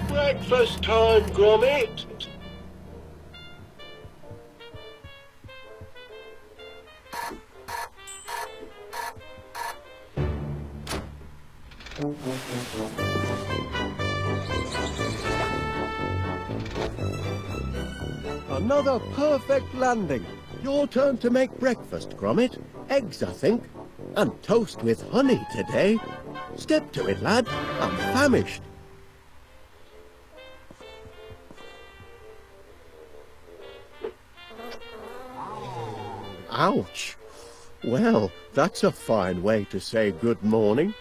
Breakfast time, Gromit! Another perfect landing. Your turn to make breakfast, Gromit. Eggs, I think. And toast with honey today. Step to it, lad. I'm famished. Ouch. Well, that's a fine way to say good morning.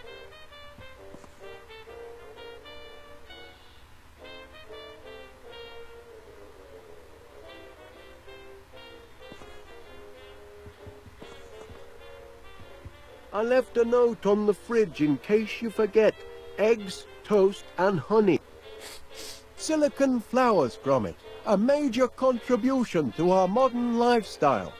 I left a note on the fridge in case you forget. Eggs, toast and honey. Silicon flowers, Gromit. A major contribution to our modern lifestyle.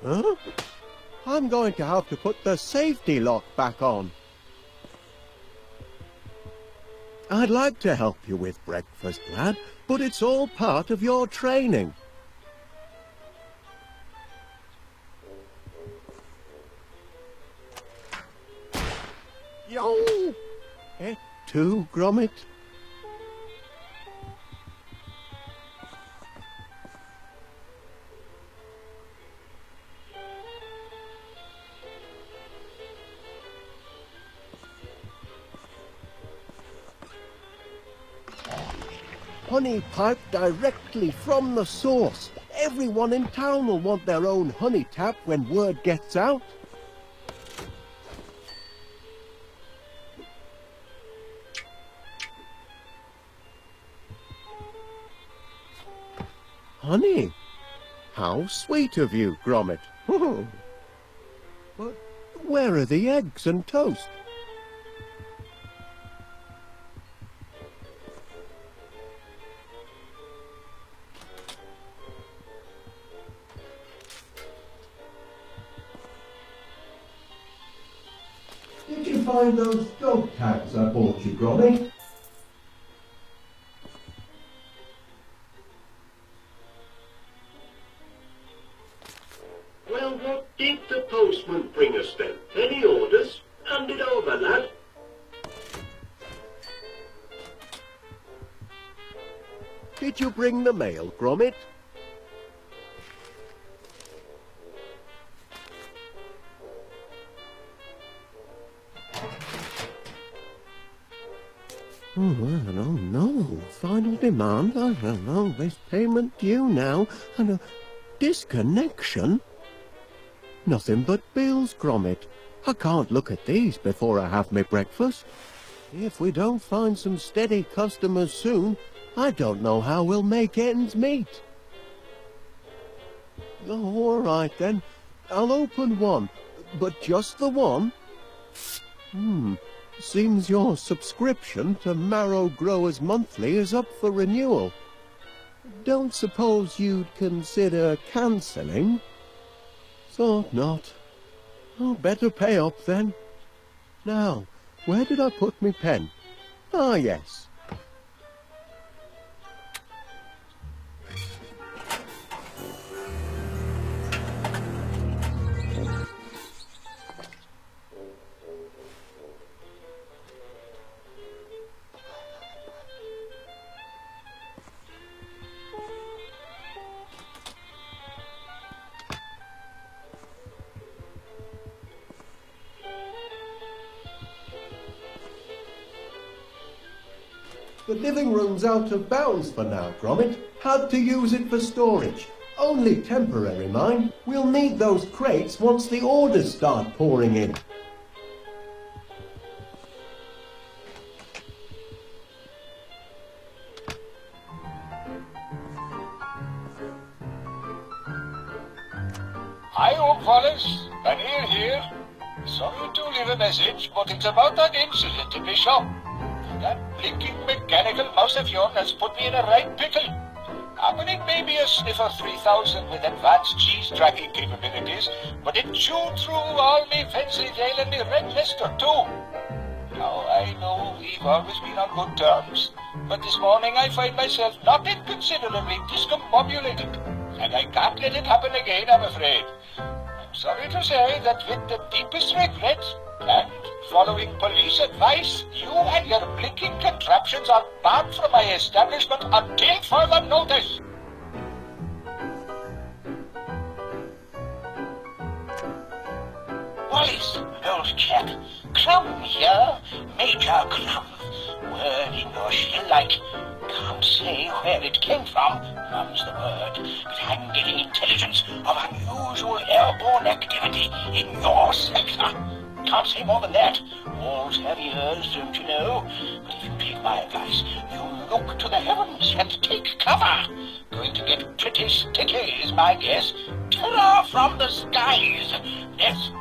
Huh? I'm going to have to put the safety lock back on. I'd like to help you with breakfast, lad, but it's all part of your training. Yo! Et tu, Gromit? Honey piped directly from the source. Everyone in town will want their own honey tap when word gets out. Honey? How sweet of you, Gromit. But where are the eggs and toast? Did you find those dog tags I bought you, Gromit? Well, what did the postman bring us then? Any orders? Hand it over, lad. Did you bring the mail, Gromit? Oh, I don't know. Final demand? I don't know. There's payment due now. And a disconnection? Nothing but bills, Gromit. I can't look at these before I have my breakfast. If we don't find some steady customers soon, I don't know how we'll make ends meet. Oh, all right then. I'll open one, but just the one. Seems your subscription to Marrow Growers Monthly is up for renewal. Don't suppose you'd consider cancelling? Thought not. Oh, better pay up then. Now, where did I put my pen? Ah, yes. The living room's out of bounds for now, Gromit. Had to use it for storage. Only temporary, mind. We'll need those crates once the orders start pouring in. Hi, old Wallace. I'm here. Sorry to leave a message, but it's about that incident in the shop. That blinking mechanical mouse of yours has put me in a right pickle. Happening maybe a sniffer 3000 with advanced cheese tracking capabilities, but it chewed through all me Wensleydale and me Red Leicester too. Now, I know we've always been on good terms, but this morning I find myself not inconsiderably discombobulated, and I can't let it happen again, I'm afraid. I'm sorry to say that with the deepest regret, and following police advice, you and your blinking contraptions are barred from my establishment until further notice. Wallace, old chap. Crum here, Major Crum. Word in your shell like. Can't say where it came from, mum's the word, but I'm getting intelligence of unusual airborne activity in your sector. Can't say more than that. Walls have ears, don't you know? But if you take my advice, you look to the heavens and take cover. Going to get pretty sticky is my guess. Terror from the skies. Death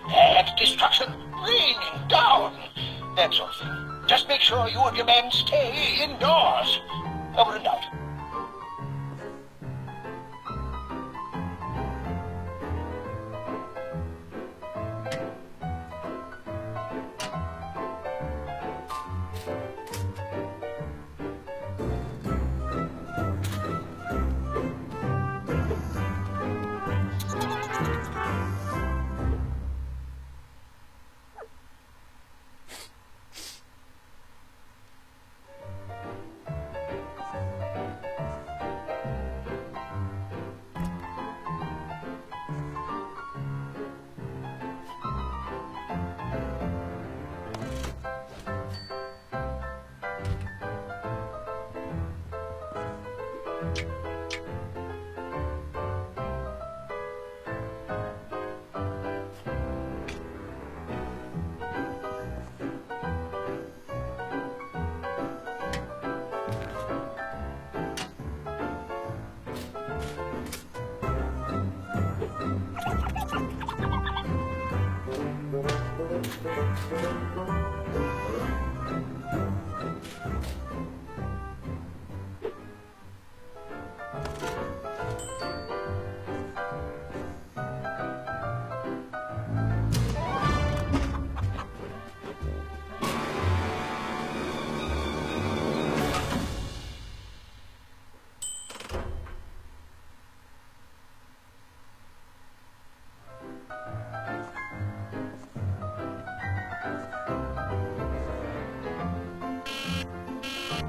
and destruction raining down. That sort of thing. Just make sure you and your men stay indoors. Over and out.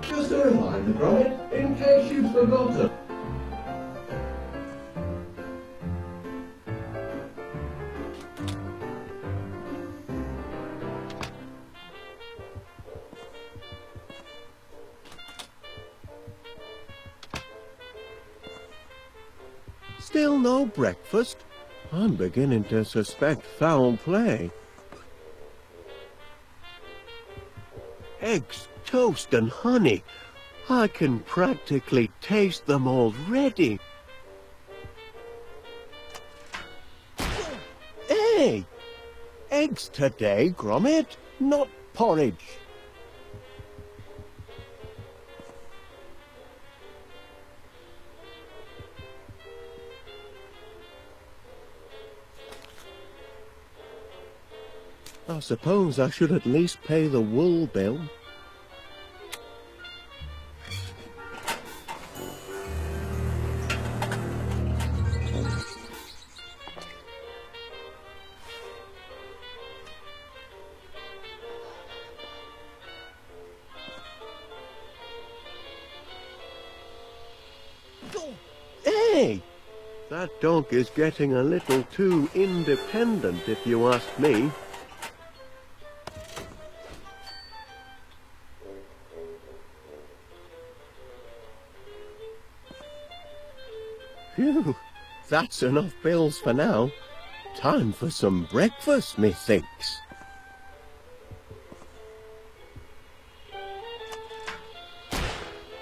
Just a reminder, Gromit, in case you've forgotten. Still no breakfast? I'm beginning to suspect foul play. Eggs, toast and honey. I can practically taste them already. Hey! Eggs today, Gromit, not porridge. I suppose I should at least pay the wool bill. Hey! That dog is getting a little too independent, if you ask me. Phew, that's enough bills for now. Time for some breakfast, methinks.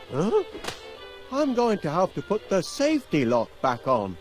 Huh? I'm going to have to put the safety lock back on.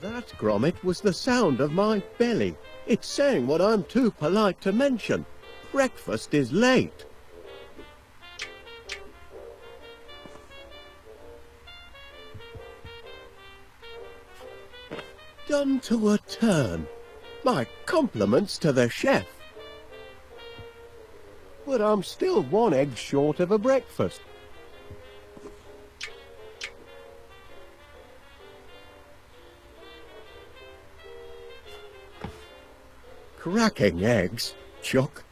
That, Gromit, was the sound of my belly. It's saying what I'm too polite to mention. Breakfast is late. Done to a turn. My compliments to the chef. But I'm still 1 egg short of a breakfast. Cracking eggs, Chuck.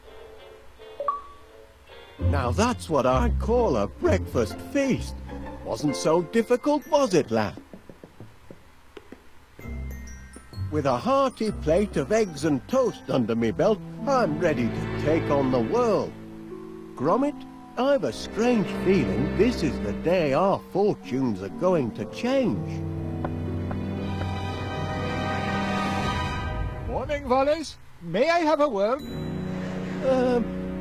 Now that's what I'd call a breakfast feast. Wasn't so difficult, was it, lad? With a hearty plate of eggs and toast under me belt, I'm ready to take on the world. Gromit, I've a strange feeling this is the day our fortunes are going to change. Morning, Wallace. May I have a word?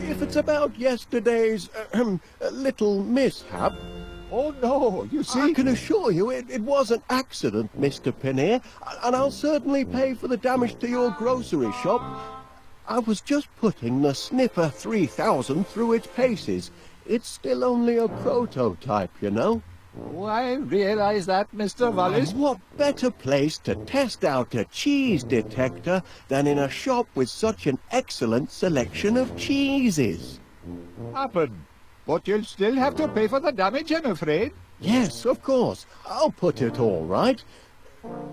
If it's about yesterday's, little mishap... Oh, no, you see... I can assure you it was an accident, Mr. Pinnear, and I'll certainly pay for the damage to your grocery shop. I was just putting the Sniffer 3000 through its paces. It's still only a prototype, you know. Oh, I realize that, Mr. Wallace. And what better place to test out a cheese detector than in a shop with such an excellent selection of cheeses? Happen. But you'll still have to pay for the damage, I'm afraid. Yes, of course. I'll put it all right.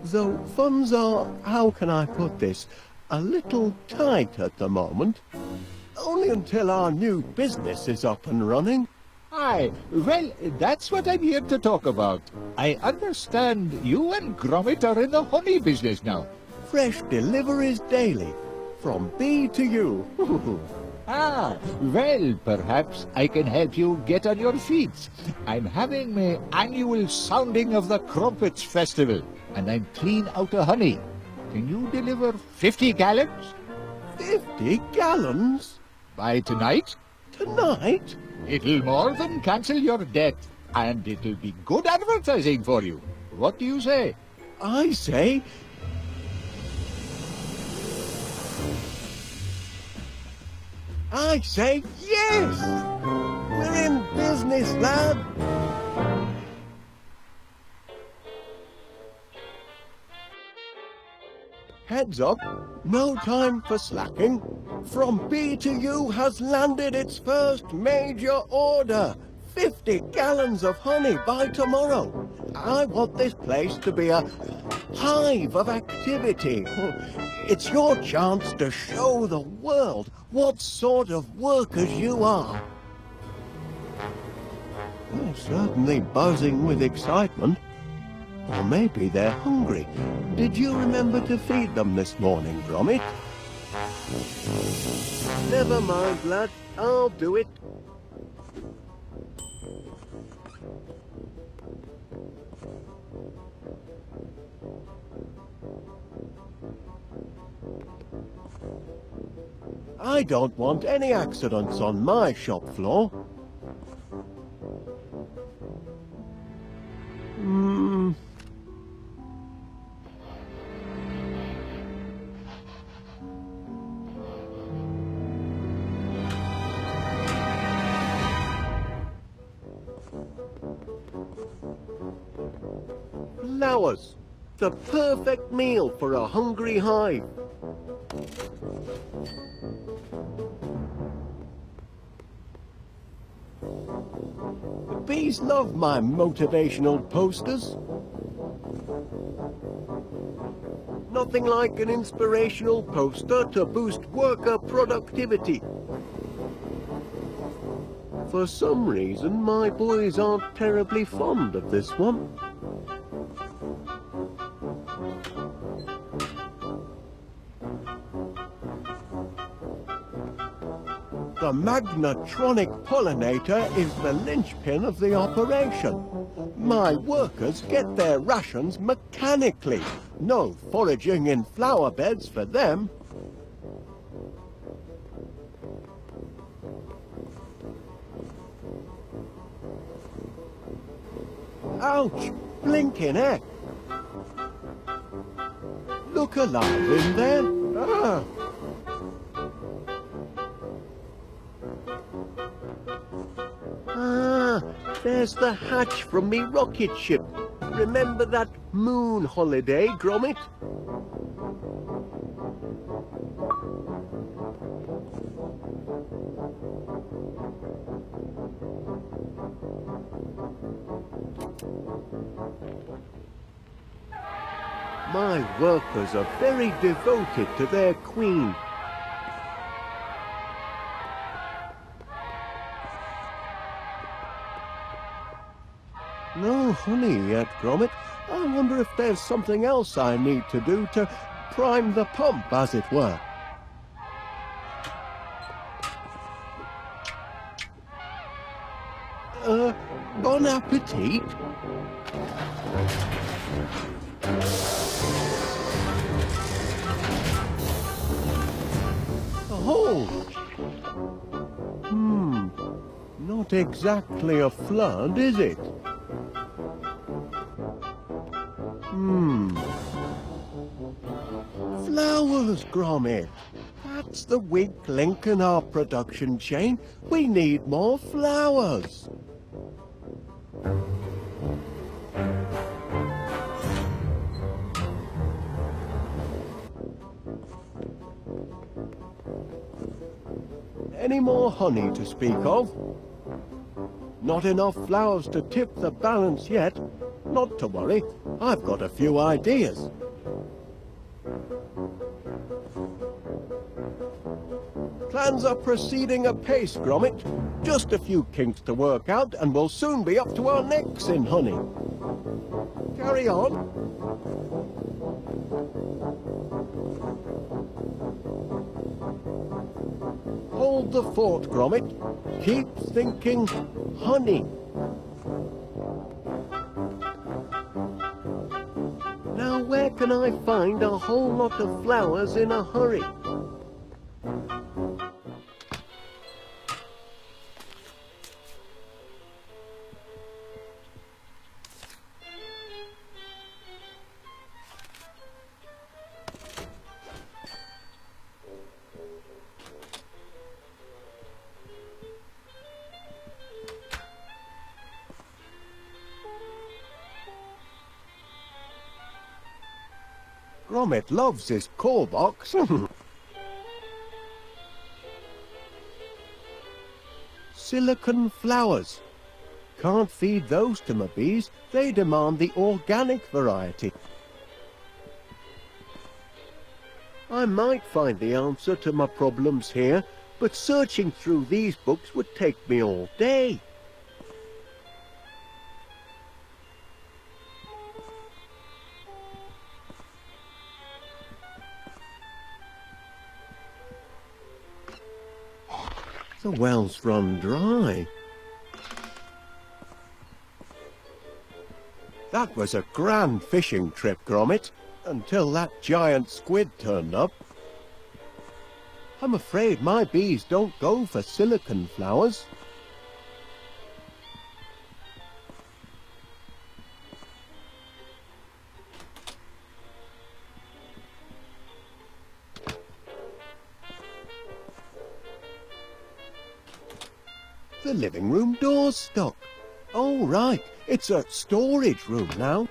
Though funds are, how can I put this, a little tight at the moment. Only until our new business is up and running. Aye, well, that's what I'm here to talk about. I understand you and Gromit are in the honey business now. Fresh deliveries daily, from bee to you. Ah, well, perhaps I can help you get on your feet. I'm having my annual sounding of the Crumpets Festival, and I'm clean out of honey. Can you deliver 50 gallons? 50 gallons? By tonight? Tonight? It'll more than cancel your debt, and it'll be good advertising for you. What do you say? I say... yes! We're in business, lad! Heads up, no time for slacking. From B to U has landed its first major order. 50 gallons of honey by tomorrow. I want this place to be a hive of activity. It's your chance to show the world what sort of workers you are. They're certainly buzzing with excitement. Or maybe they're hungry. Did you remember to feed them this morning, Gromit? Never mind, lad. I'll do it. I don't want any accidents on my shop floor. Flowers. The perfect meal for a hungry hive. The bees love my motivational posters. Nothing like an inspirational poster to boost worker productivity. For some reason, my boys aren't terribly fond of this one. The magnetronic pollinator is the linchpin of the operation. My workers get their rations mechanically. No foraging in flower beds for them. Ouch! Blinking heck! Look alive in there! Ah! Ah, there's the hatch from me rocket ship. Remember that moon holiday, Gromit? My workers are very devoted to their queen. No honey yet, Gromit. I wonder if there's something else I need to do to prime the pump, as it were. Bon appetit. Oh! Not exactly a flood, is it? Flowers, Gromit. That's the weak link in our production chain. We need more flowers. Any more honey to speak of? Not enough flowers to tip the balance yet. Not to worry, I've got a few ideas. Plans are proceeding apace, Gromit. Just a few kinks to work out, and we'll soon be up to our necks in honey. Carry on. Hold the fort, Gromit. Keep thinking honey. Now where can I find a whole lot of flowers in a hurry? Gromit loves his call box. Silicon flowers. Can't feed those to my bees. They demand the organic variety. I I might find the answer to my problems here, but searching through these books would take me all day. The well's run dry. That was a grand fishing trip, Gromit, until that giant squid turned up. I'm afraid my bees don't go for silicon flowers. The living room door's stuck. Oh, right. It's a storage room now.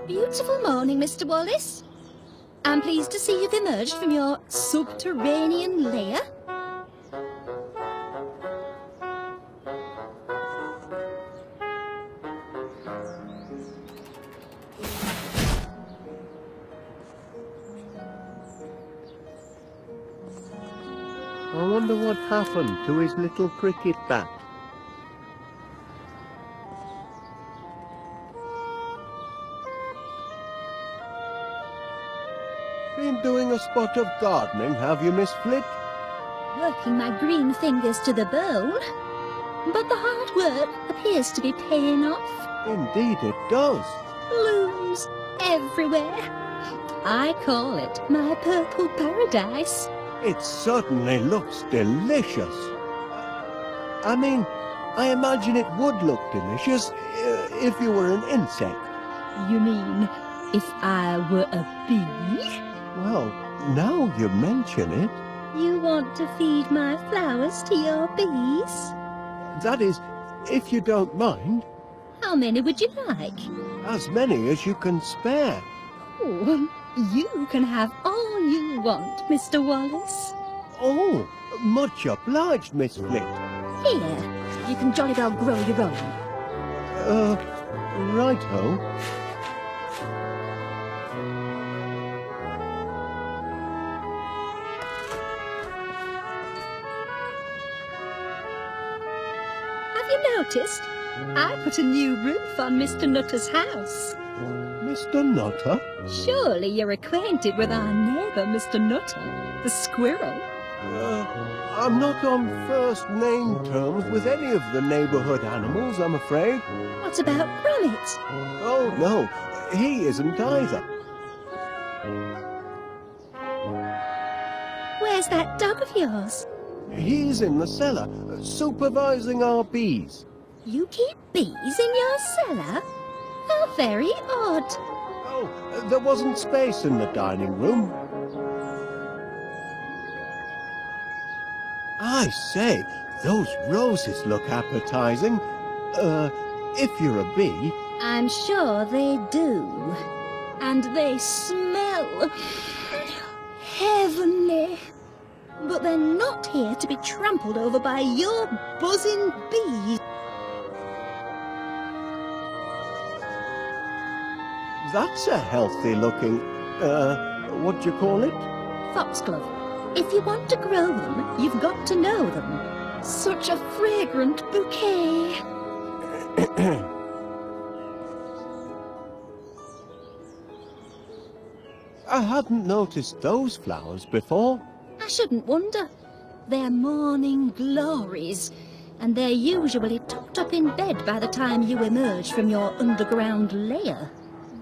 Beautiful morning, Mr. Wallace. I'm pleased to see you've emerged from your subterranean lair. I wonder what happened to his little cricket bat. Been doing a spot of gardening, have you, Miss Flit? Working my green fingers to the bone. But the hard work appears to be paying off. Indeed it does. Blooms everywhere. I call it my purple paradise. It certainly looks delicious. I mean, I imagine it would look delicious if you were an insect. You mean if I were a bee? Well, now you mention it. You want to feed my flowers to your bees? That is, if you don't mind. How many would you like? As many as you can spare. Oh, you can have all you want, Mr. Wallace. Oh, much obliged, Miss Flit. Here, you can jolly well grow your own. Righto. Have you noticed? I put a new roof on Mr. Nutter's house. Mr. Nutter? Surely you're acquainted with our neighbour, Mr. Nutter, the squirrel. I'm not on first name terms with any of the neighbourhood animals, I'm afraid. What about Gromit? Oh, no, he isn't either. Where's that dog of yours? He's in the cellar, supervising our bees. You keep bees in your cellar? How very odd. Oh, there wasn't space in the dining room. I say, those roses look appetizing. If you're a bee... I'm sure they do. And they smell heavenly. But they're not here to be trampled over by your buzzing bees. That's a healthy-looking, what do you call it? Foxglove. If you want to grow them, you've got to know them. Such a fragrant bouquet. I hadn't noticed those flowers before. I shouldn't wonder. They're morning glories, and they're usually tucked up in bed by the time you emerge from your underground lair.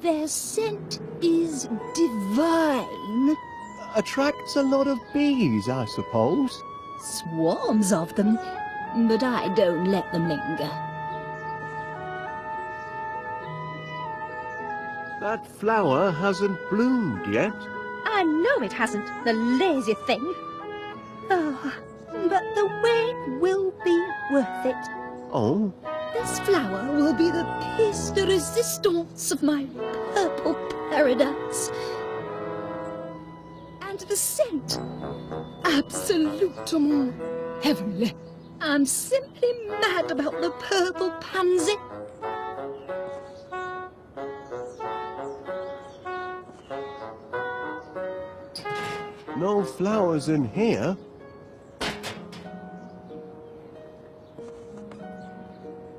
Their scent is divine. Attracts a lot of bees, I suppose. Swarms of them, but I don't let them linger. That flower hasn't bloomed yet. I know it hasn't, the lazy thing. Oh, but the wait will be worth it. Oh? This flower will be the piece de resistance of my purple paradise. And the scent, absolutement heavenly. I'm simply mad about the purple pansy. No flowers in here.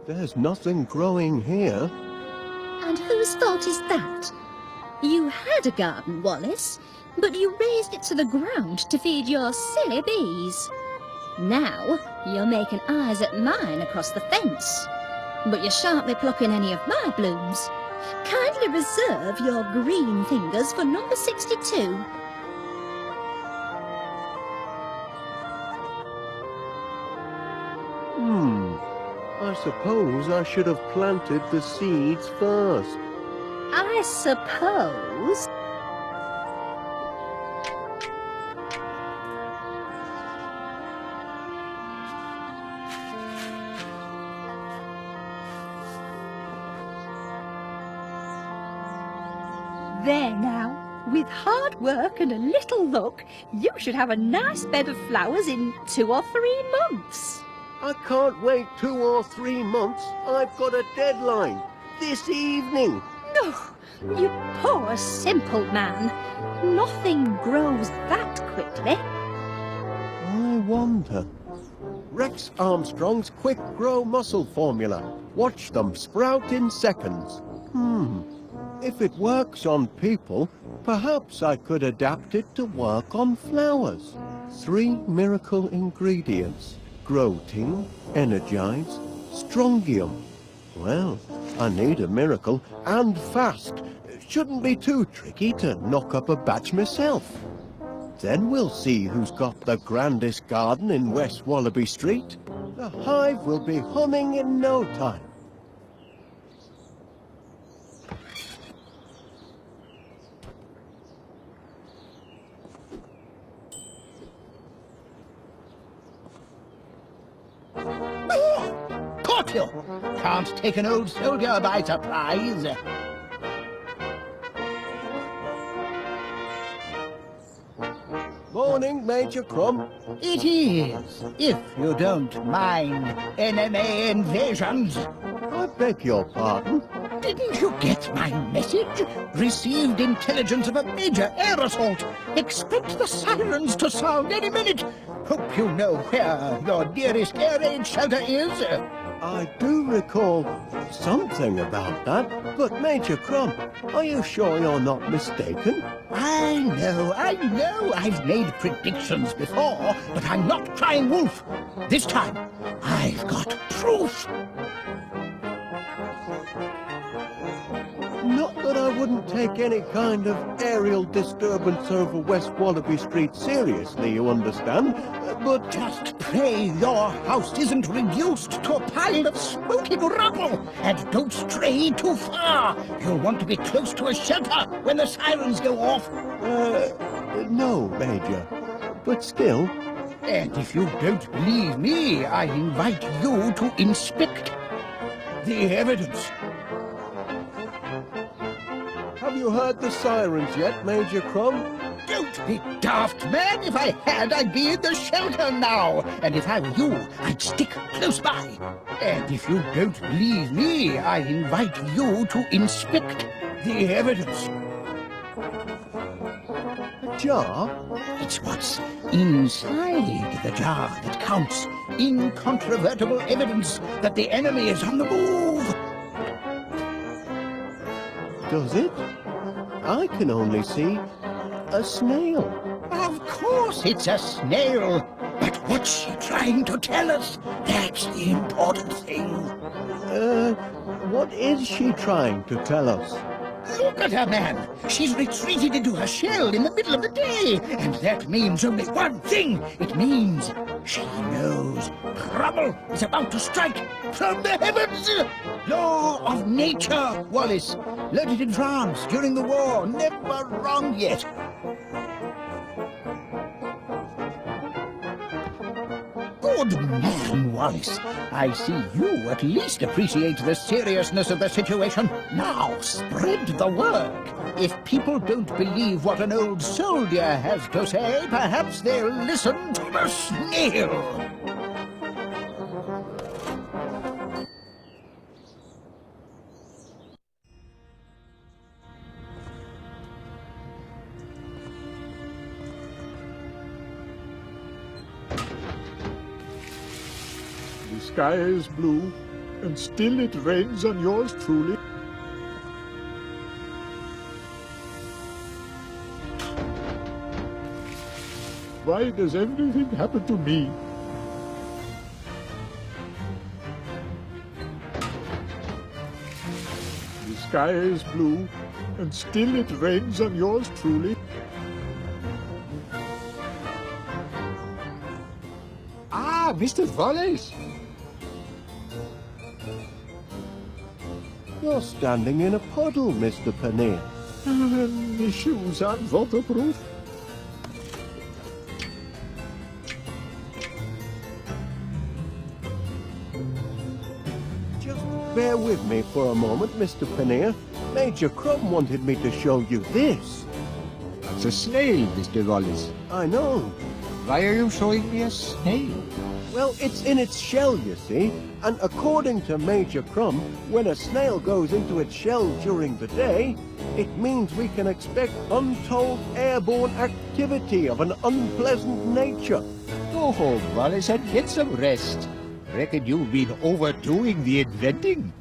There's nothing growing here. And whose fault is that? You had a garden, Wallace, but you razed it to the ground to feed your silly bees. Now you're making eyes at mine across the fence, but you shan't be plucking any of my blooms. Kindly reserve your green fingers for number 62. I suppose I should have planted the seeds first. I suppose... There now. With hard work and a little luck, you should have a nice bed of flowers in 2 or 3 months. I can't wait 2 or 3 months. I've got a deadline. This evening. Oh, you poor, simple man. Nothing grows that quickly. I wonder. Rex Armstrong's Quick Grow Muscle Formula. Watch them sprout in seconds. If it works on people, perhaps I could adapt it to work on flowers. 3 miracle ingredients. Grow-ting, energize, strongium. Well, I need a miracle, and fast. Shouldn't be too tricky to knock up a batch myself. Then we'll see who's got the grandest garden in West Wallaby Street. The hive will be humming in no time. Caught you! Can't take an old soldier by surprise. Morning, Major Crum. It is, if you don't mind enemy invasions. I beg your pardon. Didn't you get my message? Received intelligence of a major air assault. Expect the sirens to sound any minute. Hope you know where your nearest air raid shelter is. I do recall something about that, but Major Crum, are you sure you're not mistaken? I know. I've made predictions before, but I'm not crying wolf. This time, I've got proof. Not that I wouldn't take any kind of aerial disturbance over West Wallaby Street seriously, you understand, but... Just pray your house isn't reduced to a pile of smoking rubble, and don't stray too far. You'll want to be close to a shelter when the sirens go off. No, Major, but still... And if you don't believe me, I invite you to inspect the evidence. Have you heard the sirens yet, Major Crum? Don't be daft, man. If I had, I'd be in the shelter now. And if I were you, I'd stick close by. And if you don't believe me, I invite you to inspect the evidence. A jar? It's what's inside the jar that counts. Incontrovertible evidence that the enemy is on the move. Does it? I can only see a snail. Of course it's a snail. But what's she trying to tell us? That's the important thing. What is she trying to tell us? Look at her, man. She's retreated into her shell in the middle of the day. And that means only one thing. It means she knows trouble is about to strike from the heavens. Law of nature, Wallace. Learned it in France during the war. Never wrong yet. Good man, Wallace. I see you at least appreciate the seriousness of the situation. Now, spread the word. If people don't believe what an old soldier has to say, perhaps they'll listen to the snail. sky is blue, and still it rains on yours truly. Why does everything happen to me? The sky is blue, and still it rains on yours truly. Ah, Mr. Wallace! You're standing in a puddle, Mr. Paneer. My shoes aren't waterproof. Just bear with me for a moment, Mr. Paneer. Major Crum wanted me to show you this. That's a snail, Mr. Wallace. I know. Why are you showing me a snail? Well, it's in its shell, you see, and according to Major Crum, when a snail goes into its shell during the day, it means we can expect untold airborne activity of an unpleasant nature. Go home, Wallace, and get some rest. Reckon you've been overdoing the inventing.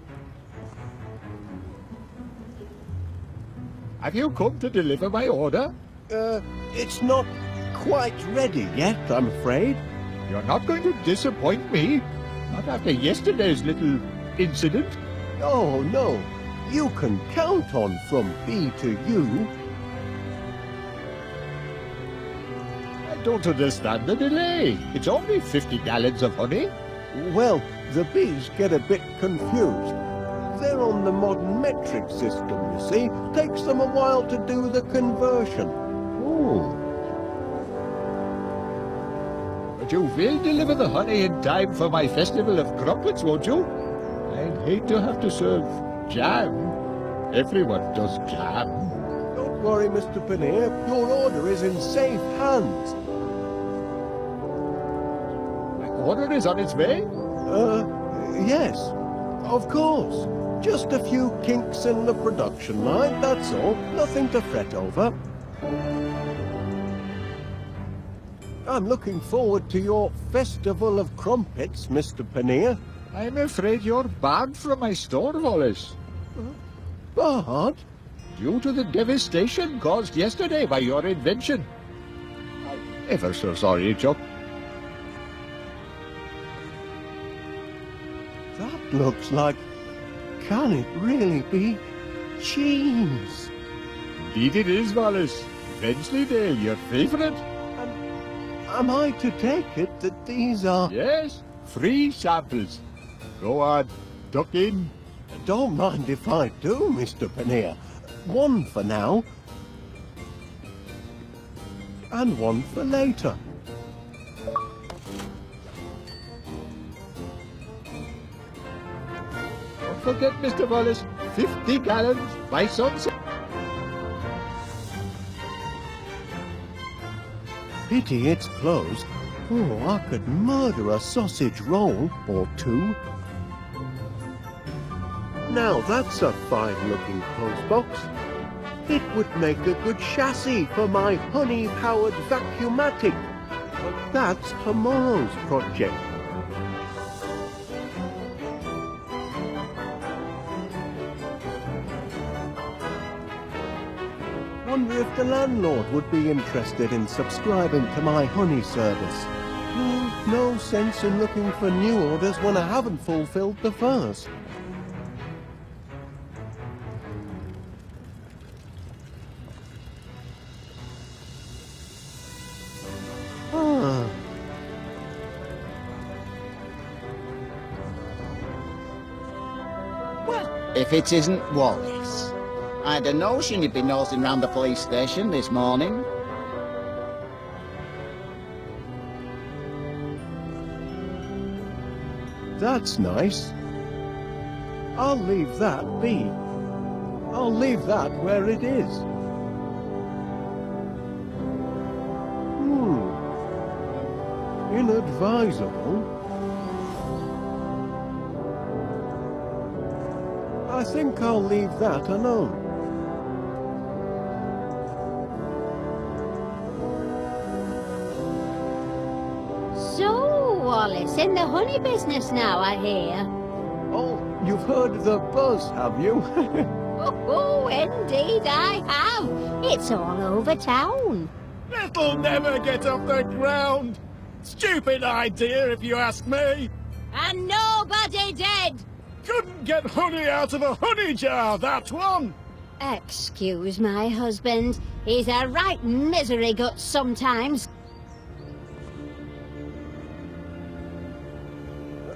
Have you come to deliver my order? It's not quite ready yet, I'm afraid. You're not going to disappoint me. Not after yesterday's little incident. Oh, no. You can count on from B to U. I don't understand the delay. It's only 50 gallons of honey. Well, the bees get a bit confused. They're on the modern metric system, you see. Takes them a while to do the conversion. Oh. But you will deliver the honey in time for my festival of crumpets, won't you? I'd hate to have to serve jam. Everyone does jam. Don't worry, Mr. Paneer. Your order is in safe hands. My order is on its way? Yes, of course. Just a few kinks in the production line, that's all. Nothing to fret over. I'm looking forward to your festival of crumpets, Mr. Paneer. I'm afraid you're barred from my store, Wallace. Barred? Due to the devastation caused yesterday by your invention. I'm ever so sorry, Chuck. That looks like... Can it really be cheese? Indeed it is, Wallace. Wensleydale, your favourite. Am I to take it that these are... Yes, free samples. Go on, duck in. Don't mind if I do, Mr. Paneer. One for now. And one for later. Don't forget, Mr. Wallace, 50 gallons by sunset. Pity it's closed. Oh, I could murder a sausage roll or two. Now that's a fine-looking postbox. It would make a good chassis for my honey-powered vacuumatic. But that's tomorrow's project. Wonder if the landlord would be interested in subscribing to my honey service. No sense in looking for new orders when I haven't fulfilled the first. Ah. Well, if it isn't Wallace. I had a notion you'd be nosing round the police station this morning. That's nice. I'll leave that be. I'll leave that where it is. Inadvisable. I think I'll leave that alone. So, Wallace, in the honey business now, I hear. Oh, you've heard the buzz, have you? Oh, indeed I have. It's all over town. It'll never get off the ground. Stupid idea, if you ask me. And nobody did. Couldn't get honey out of a honey jar, that one. Excuse my husband. He's a right misery gut sometimes.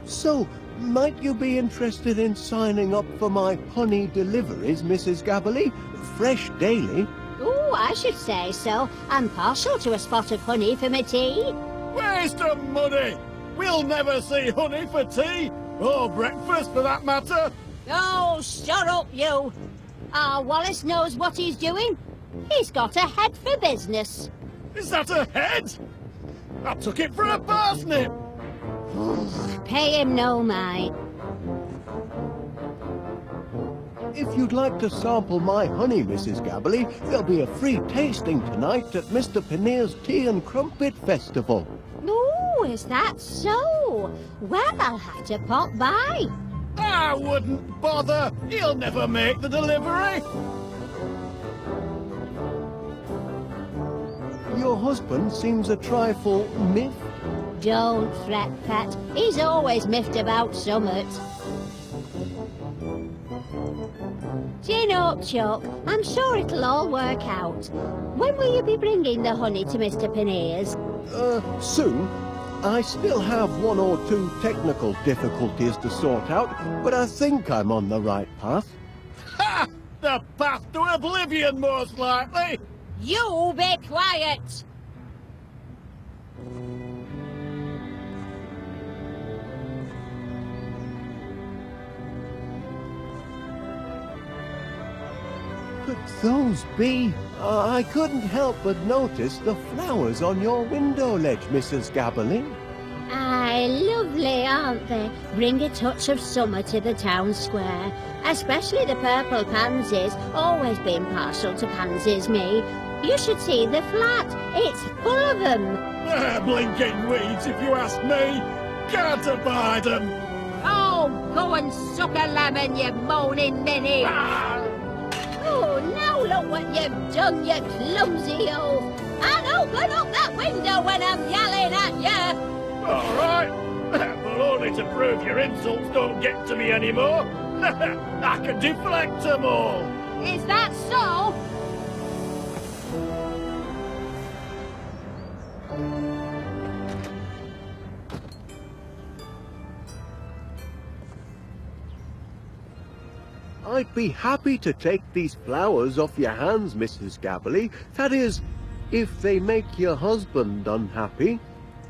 So, might you be interested in signing up for my honey deliveries, Mrs. Gabberley? Fresh daily. Oh, I should say so. I'm partial to a spot of honey for my tea. Waste of money. We'll never see honey for tea, or breakfast for that matter. Oh, shut up, you. Wallace knows what he's doing. He's got a head for business. Is that a head? I took it for a parsnip. Pay him no mind. If you'd like to sample my honey, Mrs. Gabberley, there'll be a free tasting tonight at Mr. Panneer's Tea and Crumpet Festival. Oh, is that so? Well, I'll have to pop by. I wouldn't bother. He'll never make the delivery. Your husband seems a trifle miffed. Don't fret, Pat. He's always miffed about summit. Chin up, Chuck. I'm sure it'll all work out. When will you be bringing the honey to Mr. Panneer's? Soon. I still have one or two technical difficulties to sort out, but I think I'm on the right path. Ha! The path to oblivion, most likely. You be quiet! Could those be? I couldn't help but notice the flowers on your window ledge, Mrs. Gabberley. Aye, lovely, aren't they? Bring a touch of summer to the town square. Especially the purple pansies. Always been partial to pansies, me. You should see the flat. It's full of them. Blinking weeds, if you ask me. Can't abide them. Oh, go and suck a lemon, you moaning ninny. Oh, now look what you've done, you clumsy oaf. And open up that window when I'm yelling at you. All right. But only to prove your insults don't get to me anymore. I can deflect them all. Is that so? I'd be happy to take these flowers off your hands, Mrs. Gabberley. That is, if they make your husband unhappy.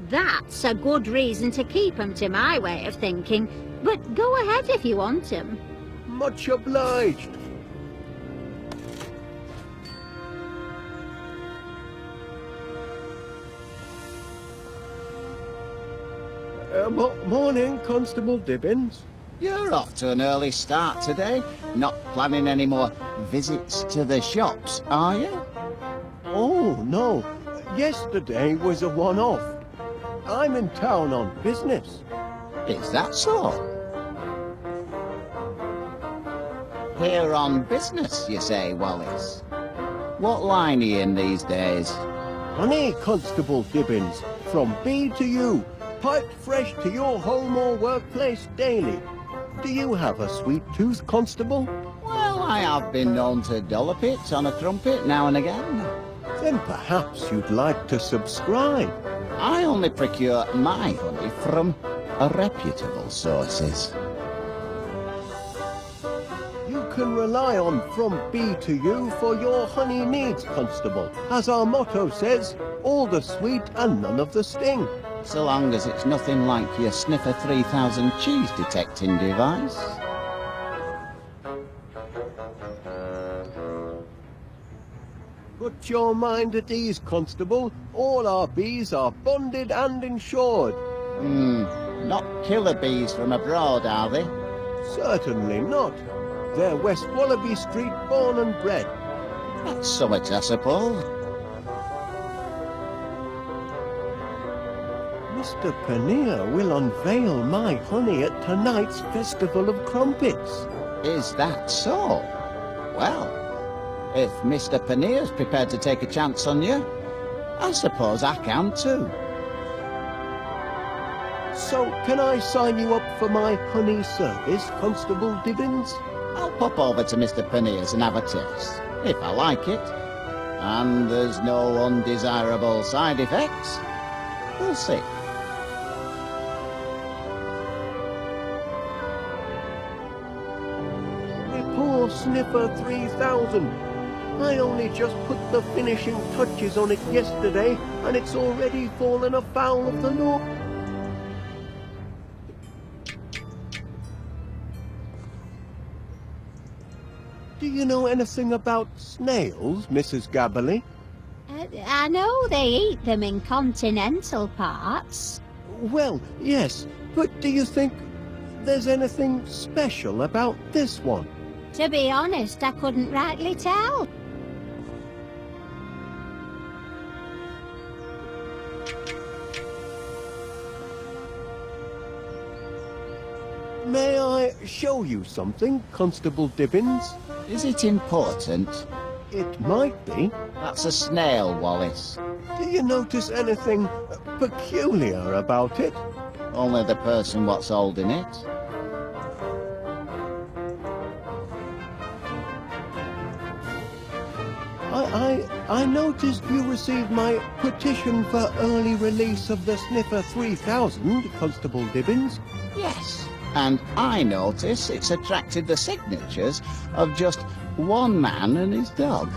That's a good reason to keep 'em, to my way of thinking. But go ahead if you want 'em. Much obliged. Morning, Constable Dibbins. You're off to an early start today. Not planning any more visits to the shops, are you? Oh, no. Yesterday was a one-off. I'm in town on business. Is that so? Here on business, you say, Wallace? What line are you in these days? Honey, Constable Dibbins, from B to U, piped fresh to your home or workplace daily. Do you have a sweet tooth, Constable? Well, I have been known to dollop it on a trumpet now and again. Then perhaps you'd like to subscribe. I only procure my honey from reputable sources. You can rely on From B to U for your honey needs, Constable. As our motto says, all the sweet and none of the sting. So long as it's nothing like your Sniffer 3000 cheese detecting device. Put your mind at ease, Constable. All our bees are bonded and insured. Not killer bees from abroad, are they? Certainly not. They're West Wallaby Street born and bred. That's somewhat, I suppose. Mr. Pannier will unveil my honey at tonight's Festival of Crumpets. Is that so? Well, if Mr. Pannier's prepared to take a chance on you, I suppose I can too. So, can I sign you up for my honey service, Constable Dibbins? I'll pop over to Mr. Pannier's and have a taste, if I like it. And there's no undesirable side effects. We'll see. Poor Sniffer 3000. I only just put the finishing touches on it yesterday, and it's already fallen afoul of the law. Do you know anything about snails, Mrs. Gabberley? I know they eat them in continental parts. Well, yes, but do you think there's anything special about this one? To be honest, I couldn't rightly tell. May I show you something, Constable Dibbins? Is it important? It might be. That's a snail, Wallace. Do you notice anything peculiar about it? Only the person what's holding it. I noticed you received my petition for early release of the Sniffer 3000, Constable Dibbins. Yes, and I notice it's attracted the signatures of just one man and his dog.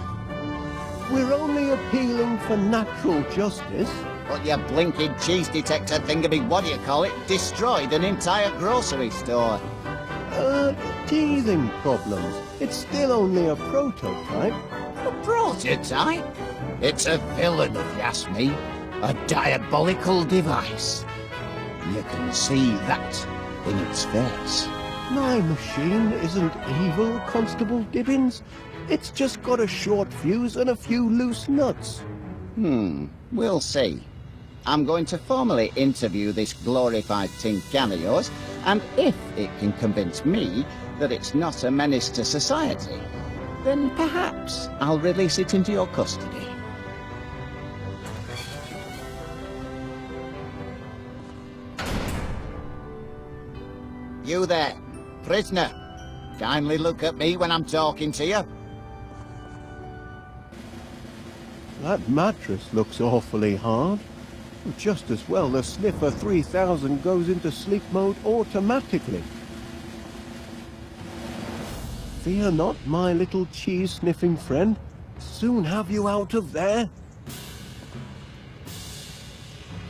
We're only appealing for natural justice. But your blinking cheese detector thingamy, what do you call it, destroyed an entire grocery store. Teething problems. It's still only a prototype. A prototype? It's a villain, if you ask me. A diabolical device. You can see that in its face. My machine isn't evil, Constable Dibbins. It's just got a short fuse and a few loose nuts. We'll see. I'm going to formally interview this glorified tin-can of yours, and if it can convince me that it's not a menace to society, then perhaps I'll release it into your custody. You there, prisoner. Kindly look at me when I'm talking to you. That mattress looks awfully hard. Just as well the Sniffer 3000 goes into sleep mode automatically. Fear not, my little cheese-sniffing friend. Soon have you out of there.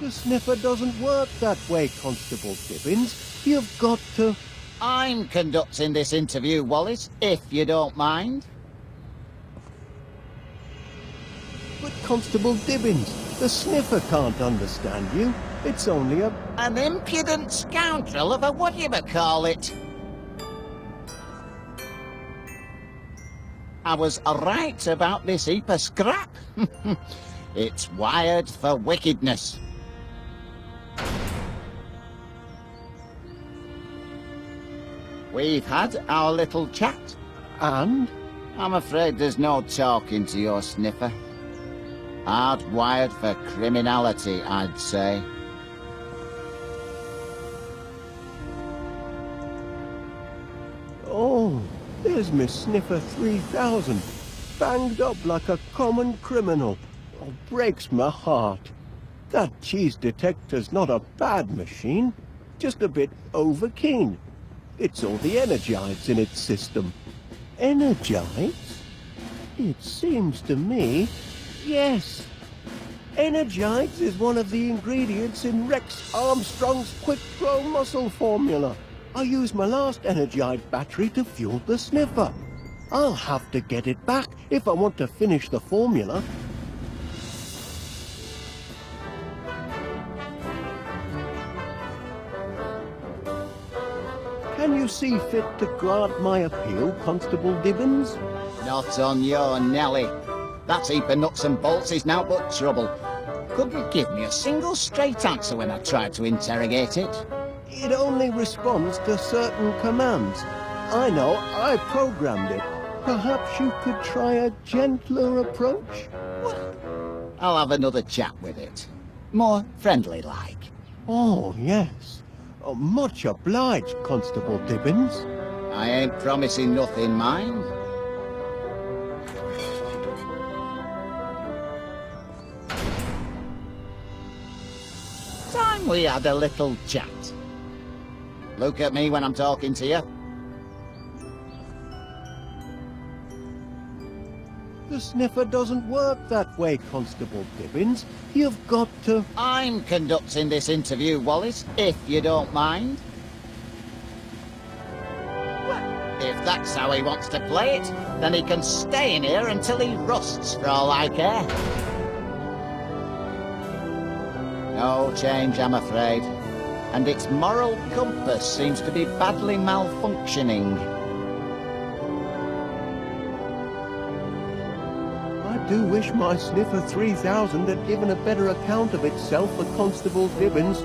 The Sniffer doesn't work that way, Constable Dibbins. You've got to... I'm conducting this interview, Wallace, if you don't mind. But Constable Dibbins, the Sniffer can't understand you. It's only a... An impudent scoundrel of a whatchamacallit. I was right about this heap of scrap. It's wired for wickedness. We've had our little chat. And? I'm afraid there's no talking to your Sniffer. Hardwired for criminality, I'd say. Oh, there's Miss Sniffer 3000, banged up like a common criminal. Oh, breaks my heart. That cheese detector's not a bad machine, just a bit overkeen. It's all the energites in its system. Energites? It seems to me, yes. Energites is one of the ingredients in Rex Armstrong's quick-grow muscle formula. I used my last Energite battery to fuel the Sniffer. I'll have to get it back if I want to finish the formula. Can you see fit to grant my appeal, Constable Dibbins? Not on your Nelly. That heap of nuts and bolts is now but trouble. couldn't give me a single straight answer when I tried to interrogate it. It only responds to certain commands. I know, I programmed it. Perhaps you could try a gentler approach? I'll have another chat with it. More friendly-like. Oh, yes. Oh, much obliged, Constable Dibbins. I ain't promising nothing, mind. Time we had a little chat. Look at me when I'm talking to you. The sniffer doesn't work that way, Constable Dibbins. You've got to... I'm conducting this interview, Wallace, if you don't mind. If that's how he wants to play it, then he can stay in here until he rusts, for all I care. No change, I'm afraid. And its moral compass seems to be badly malfunctioning. I do wish my Sniffer 3000 had given a better account of itself for Constable Dibbins.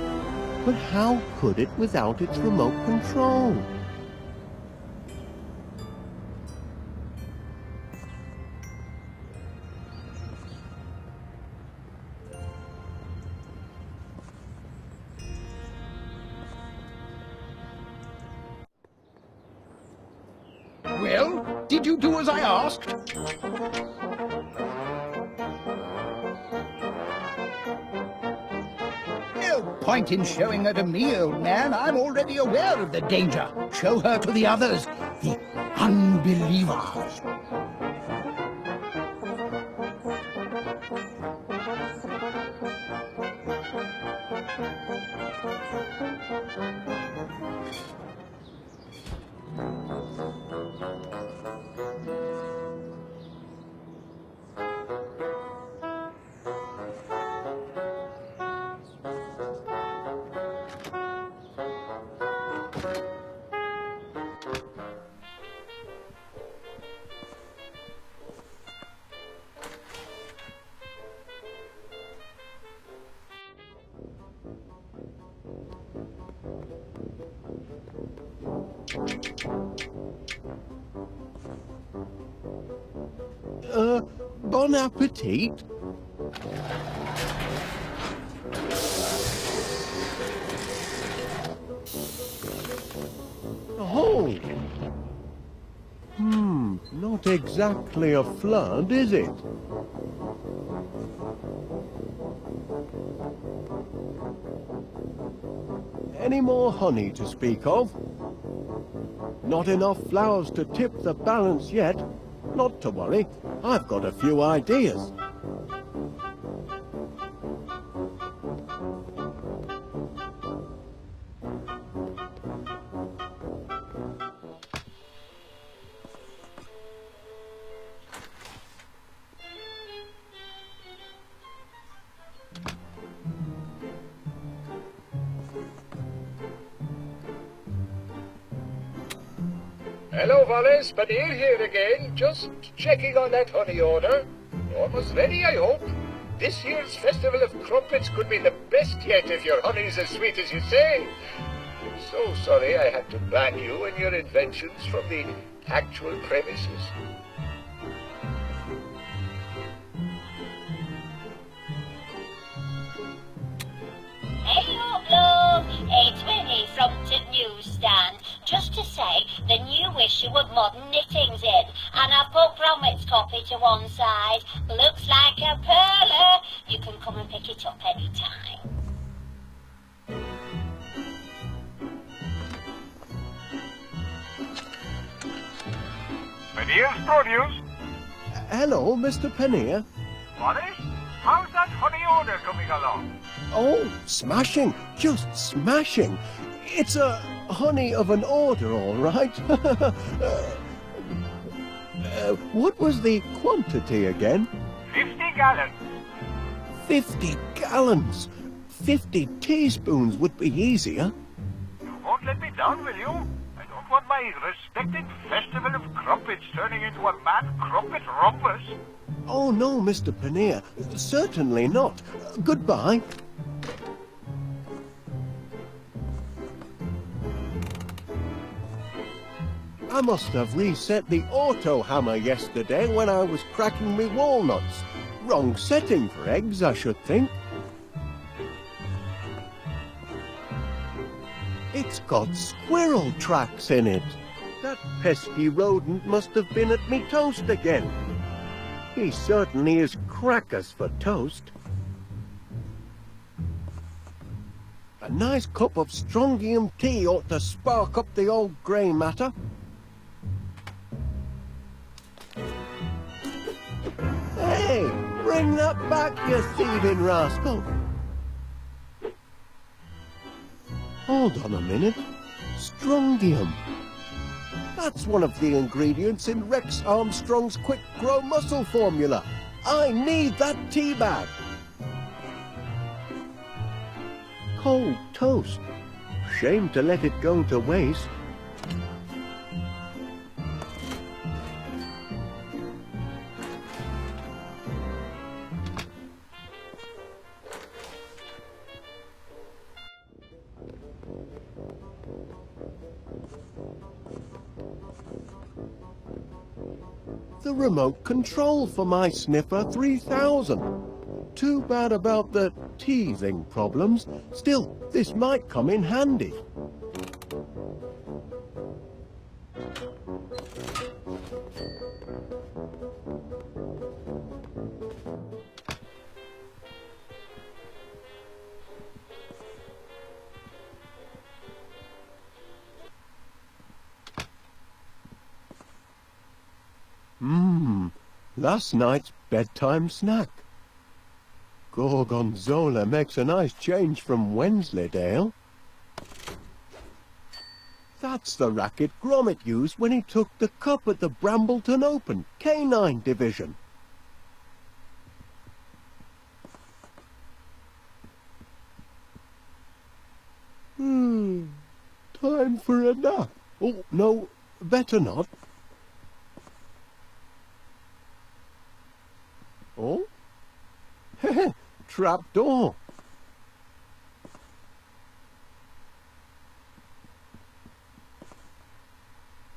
But how could it without its remote control? Well, did you do as I asked? No point in showing her to me, old man. I'm already aware of the danger. Show her to the others, the unbelievers. Bon appetit. Oh! Not exactly a flood, is it? Any more honey to speak of? Not enough flowers to tip the balance yet. Not to worry, I've got a few ideas. Hello, Wallace. Paneer here again. Just checking on that honey order. Almost ready, I hope. This year's Festival of Crumpets could be the best yet if your honey's as sweet as you say. So sorry I had to ban you and your inventions from the actual premises. Hey up, love. It's Winnie from the newsstand. Just to say, the new issue of Modern Knittings in, and I've put Gromit's copy to one side. Looks like a perler. You can come and pick it up any time. Paneer's produce. Hello, Mr. Paneer. Wallace, how's that honey order coming along? Oh, smashing, just smashing. It's a honey of an order, all right. What was the quantity again? 50 gallons. 50 gallons. 50 teaspoons would be easier. You won't let me down, will you? I don't want my respected Festival of crumpets turning into a mad crumpet rumpus. Oh, no, Mr. Paneer. Certainly not. Goodbye. I must have reset the auto hammer yesterday when I was cracking me walnuts. Wrong setting for eggs, I should think. It's got squirrel tracks in it. That pesky rodent must have been at me toast again. He certainly is crackers for toast. A nice cup of strontium tea ought to spark up the old grey matter. Hey, bring that back, you thieving rascal! Hold on a minute. Strontium. That's one of the ingredients in Rex Armstrong's Quick Grow Muscle formula. I need that tea bag. Cold toast. Shame to let it go to waste. The remote control for my Sniffer 3000. Too bad about the teething problems. Still, this might come in handy. Last night's bedtime snack. Gorgonzola makes a nice change from Wensleydale. That's the racket Gromit used when he took the cup at the Brambleton Open, Canine Division. Time for a nap. Oh, no, better not. Oh? Trap door.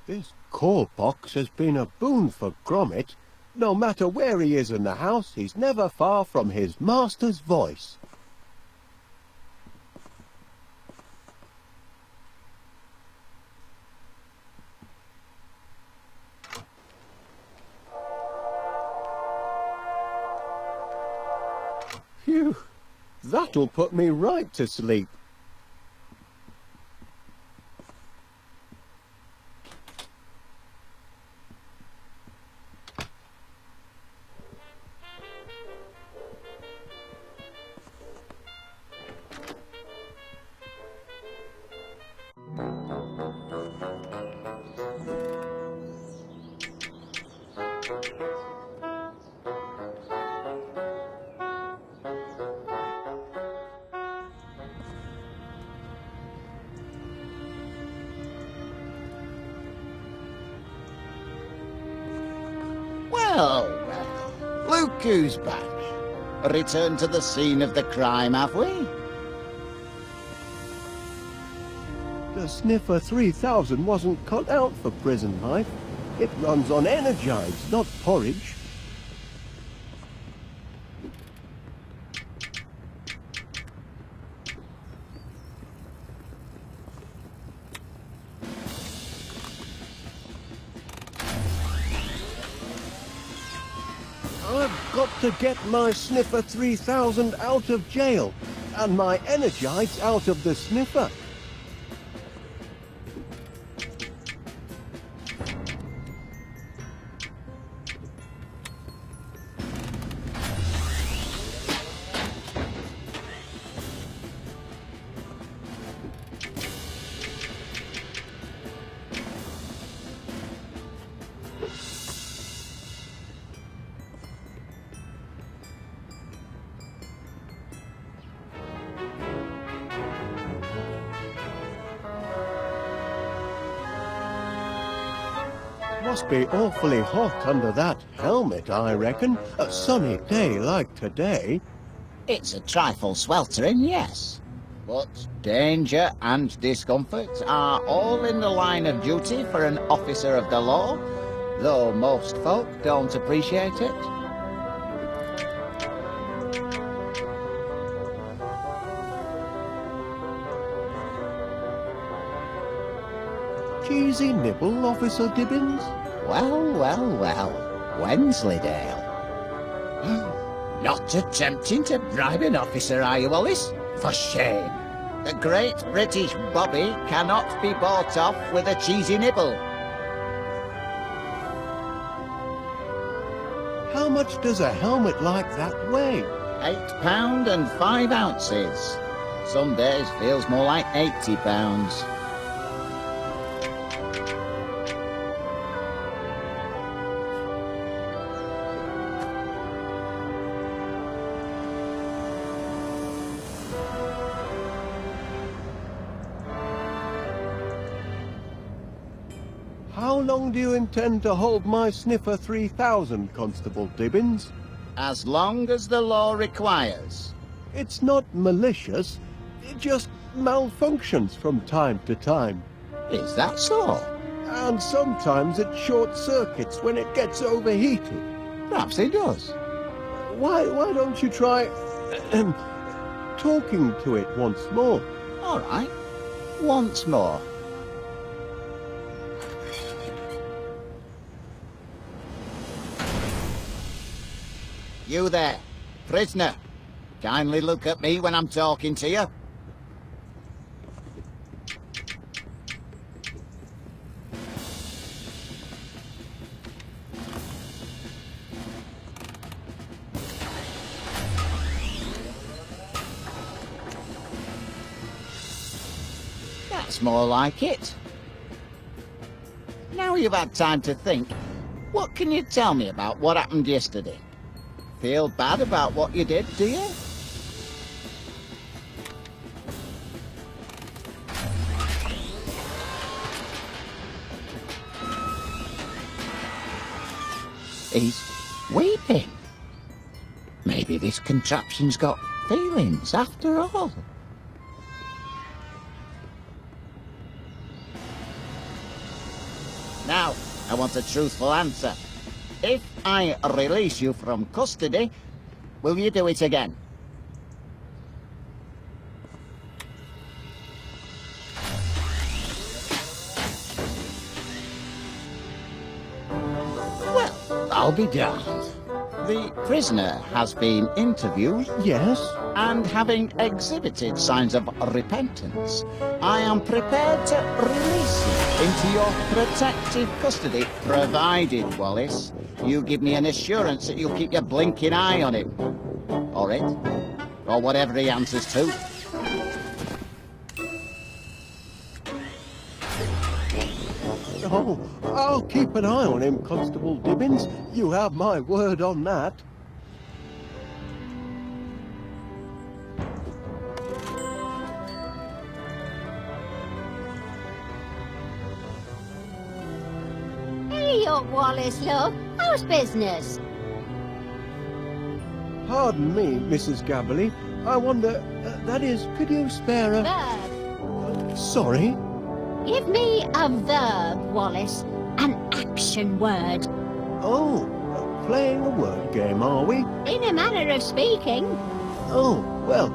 This core box has been a boon for Gromit. No matter where he is in the house, he's never far from his master's voice. Phew, that'll put me right to sleep. Well, well, look who's back. Return to the scene of the crime, have we? The Sniffer 3000 wasn't cut out for prison life. It runs on energize, not porridge. I've got to get my Sniffer 3000 out of jail, and my Energites out of the Sniffer. Must be awfully hot under that helmet, I reckon. A sunny day like today. It's a trifle sweltering, yes. But danger and discomfort are all in the line of duty for an officer of the law, though most folk don't appreciate it. Cheesy nibble, Officer Dibbins? Well, well, well. Wensleydale. Not attempting to bribe an officer, are you, Wallace? For shame. The great British Bobby cannot be bought off with a cheesy nibble. How much does a helmet like that weigh? £8 and 5 ounces. Some days feels more like £80. How long do you intend to hold my Sniffer 3000, Constable Dibbins? As long as the law requires. It's not malicious, it just malfunctions from time to time. Is that so? And sometimes it short-circuits when it gets overheated. Perhaps it does. Why don't you try talking to it once more? All right. Once more. You there, prisoner. Kindly look at me when I'm talking to you. That's more like it. Now you've had time to think, what can you tell me about what happened yesterday? Feel bad about what you did, do you? He's weeping. Maybe this contraption's got feelings after all. Now, I want a truthful answer. If I release you from custody, will you do it again? Well, I'll be damned. The prisoner has been interviewed. Yes? And having exhibited signs of repentance, I am prepared to release you into your protective custody, provided, Wallace, you give me an assurance that you'll keep your blinking eye on him. Or it. Or whatever he answers to. Oh, I'll keep an eye on him, Constable Dibbins. You have my word on that. Hey up, Wallace, love. How's business? Pardon me, Mrs. Gabberley. I wonder, that is, could you spare a... Verb. Sorry? Give me a verb, Wallace. An action word. Oh, playing a word game, are we? In a manner of speaking. Oh, well,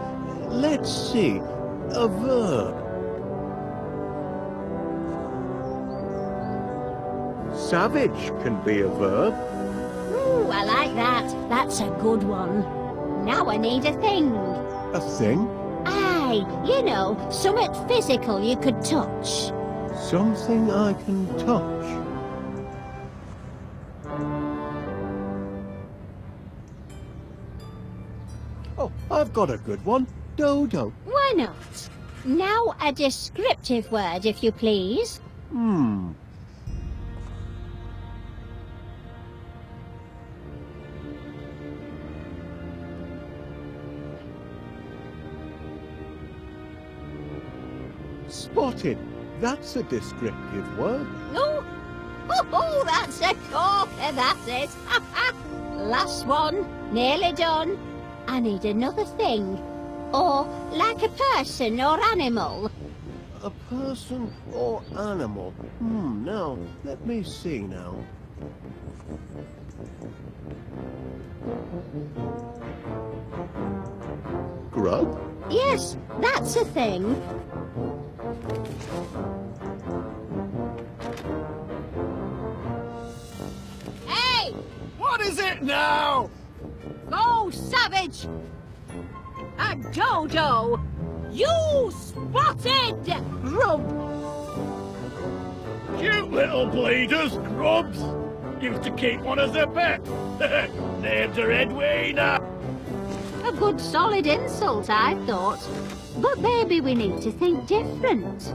let's see. A verb. Savage can be a verb. Ooh, I like that. That's a good one. Now I need a thing. A thing? Aye, you know, something physical you could touch. Something I can touch. Oh, I've got a good one. Dodo. Why not? Now a descriptive word, if you please. Spotted. That's a descriptive word. Oh, Oh, that's a corker, that is. Last one, nearly done. I need another thing. Or like a person or animal. A person or animal? Now, let me see now. Grub? Yes, that's a thing. Hey! What is it now? Go, savage! A dodo! You spotted, Grub! Cute little bleeders, grubs. Used to keep one as a pet. Named her Edwina. A good solid insult, I thought. But maybe we need to think different.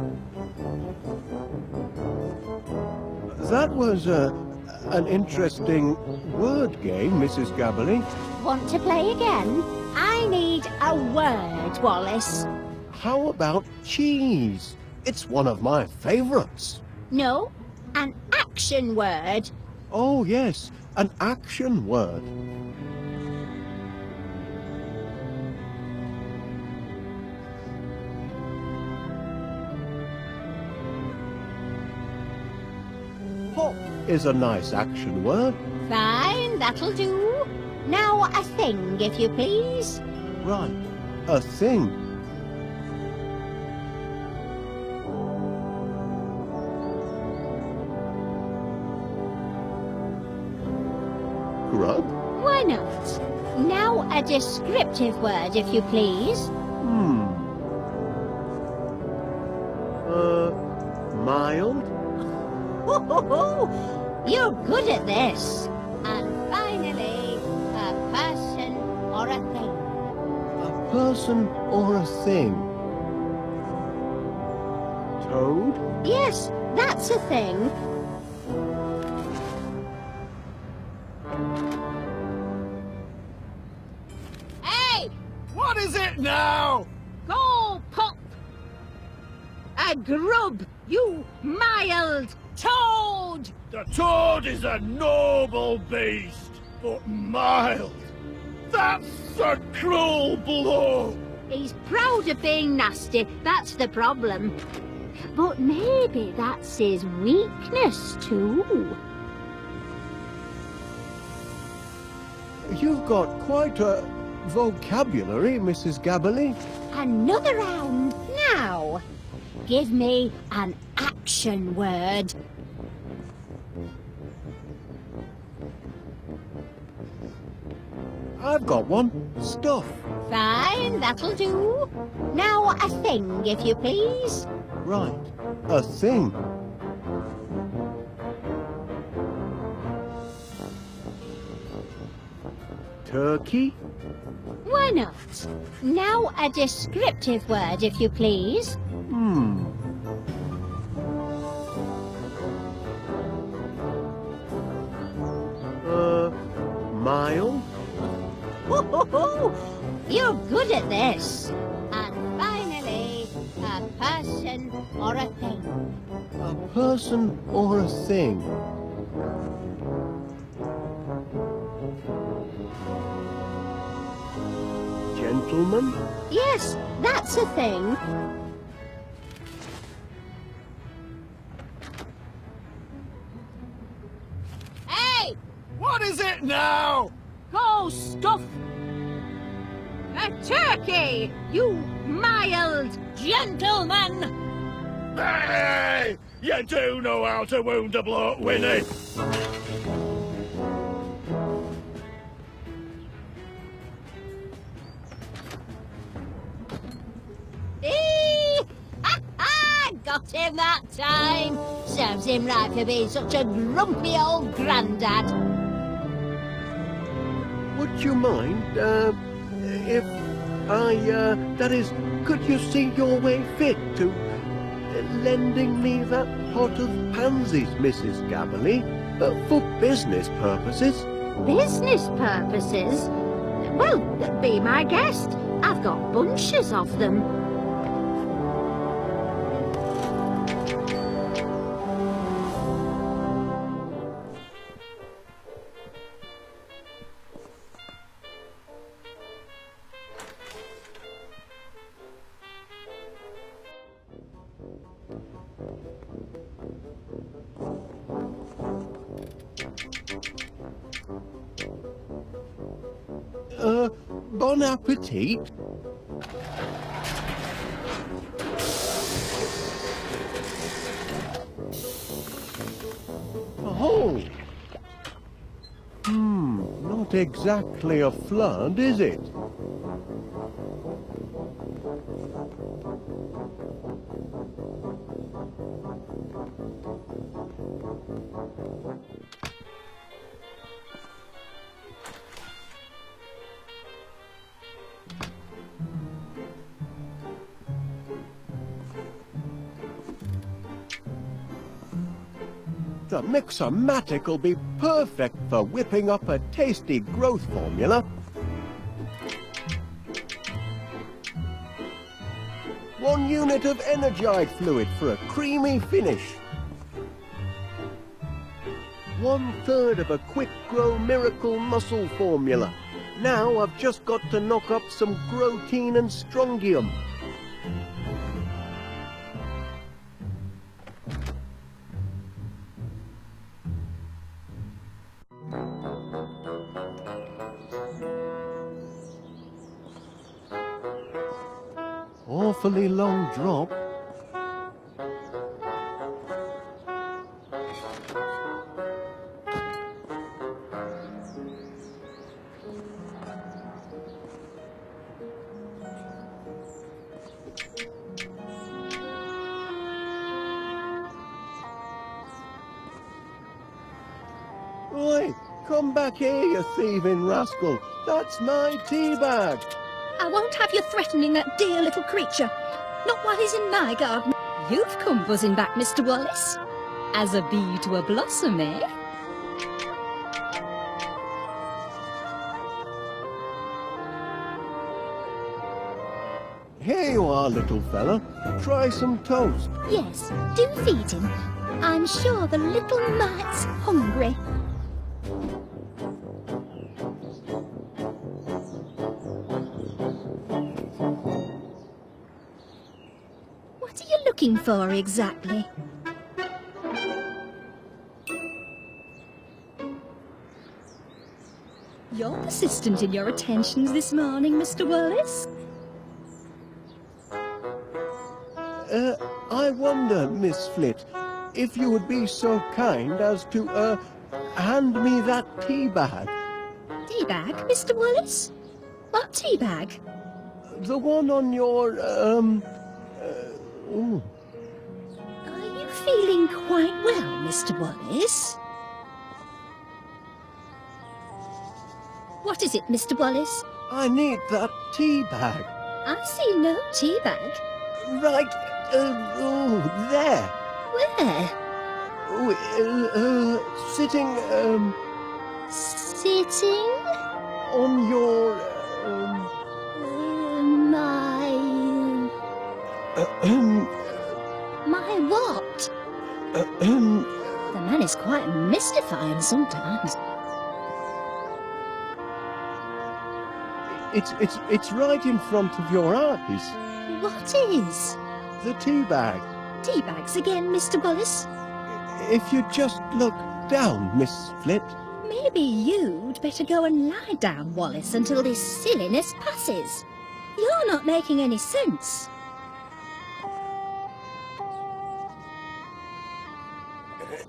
That was an interesting word game, Mrs. Gabberly. Want to play again? I need a word, Wallace. How about cheese? It's one of my favourites. No, an action word. Oh, yes, an action word. Hop is a nice action word. Fine, that'll do. Now a thing, if you please. Right, a thing. Grub? Why not? Now a descriptive word, if you please. Mild? You're good at this. And finally, a person or a thing. A person or a thing? Toad? Yes, that's a thing. Hey! What is it now? Go, Pop! A grub, you mild toad! The toad is a noble beast, but mild. That's a cruel blow. He's proud of being nasty, that's the problem. But maybe that's his weakness too. You've got quite a vocabulary, Mrs. Gabberly. Another round now. Give me an action word. I've got one. Stuff. Fine, that'll do. Now a thing, if you please. Right. A thing. Turkey? Why not? Now a descriptive word, if you please. Mild? You're good at this. And finally, a person or a thing. A person or a thing? Gentleman? Yes, that's a thing. Hey! What is it now? Go, stuff! A turkey, you mild gentleman! Hey! You do know how to wound a bloke, Winnie. Got him that time. Serves him right for being such a grumpy old grandad. Would you mind, if I, that is, could you see your way fit to lending me that pot of pansies, Mrs. Gabberly, for business purposes? Business purposes? Well, be my guest. I've got bunches of them. Bon appetit. Oh! Not exactly a flood, is it? The Mix-O-Matic will be perfect for whipping up a tasty growth formula. One unit of energite fluid for a creamy finish. 1/3 of a quick grow miracle muscle formula. Now I've just got to knock up some Grotein and Strongium. Awfully long drop. Oi, come back here, you thieving rascal. That's my tea bag. I won't have you threatening that dear little creature. Not while he's in my garden. You've come buzzing back, Mr. Wallace. As a bee to a blossom, eh? Here you are, little fella. Try some toast. Yes, do feed him. I'm sure the little mite's hungry. What are you looking for exactly? You're persistent in your attentions this morning, Mr. Wallace. I wonder, Miss Flit, if you would be so kind as to, hand me that tea bag. Tea bag, Mr. Wallace? What tea bag? The one on your, ooh. Are you feeling quite well, Mr. Wallace? What is it, Mr. Wallace? I need that tea bag. I see no tea bag. Right, oh, there. Where? Oh, sitting, Sitting? on your, My what? The man is quite mystifying sometimes. It's right in front of your eyes. What is? The tea bag. Tea bags again, Mr. Wallace? If you just look down, Miss Flit. Maybe you'd better go and lie down, Wallace, until this silliness passes. You're not making any sense.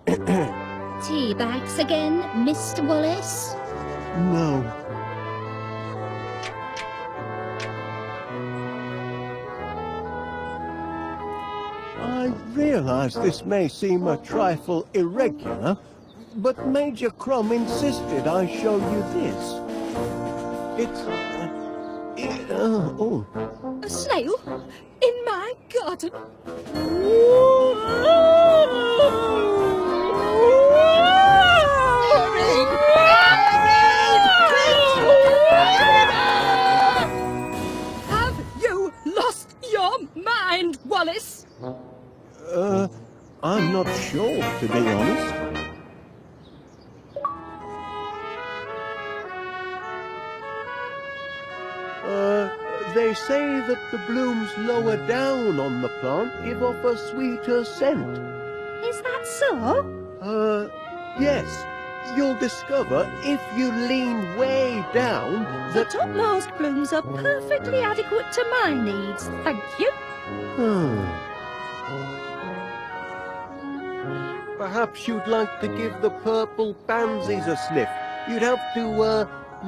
Tea bags again, Mr. Wallace? No. I realise this may seem a trifle irregular, but Major Crum insisted I show you this. It's... oh. A snail? In my garden? Have you lost your mind, Wallace? I'm not sure, to be honest. They say that the blooms lower down on the plant give off a sweeter scent. Is that so? Yes. you'll discover if you lean way down The that... topmost blooms are perfectly adequate to my needs, thank you. Perhaps you'd like to give the purple pansies a sniff. You'd have to,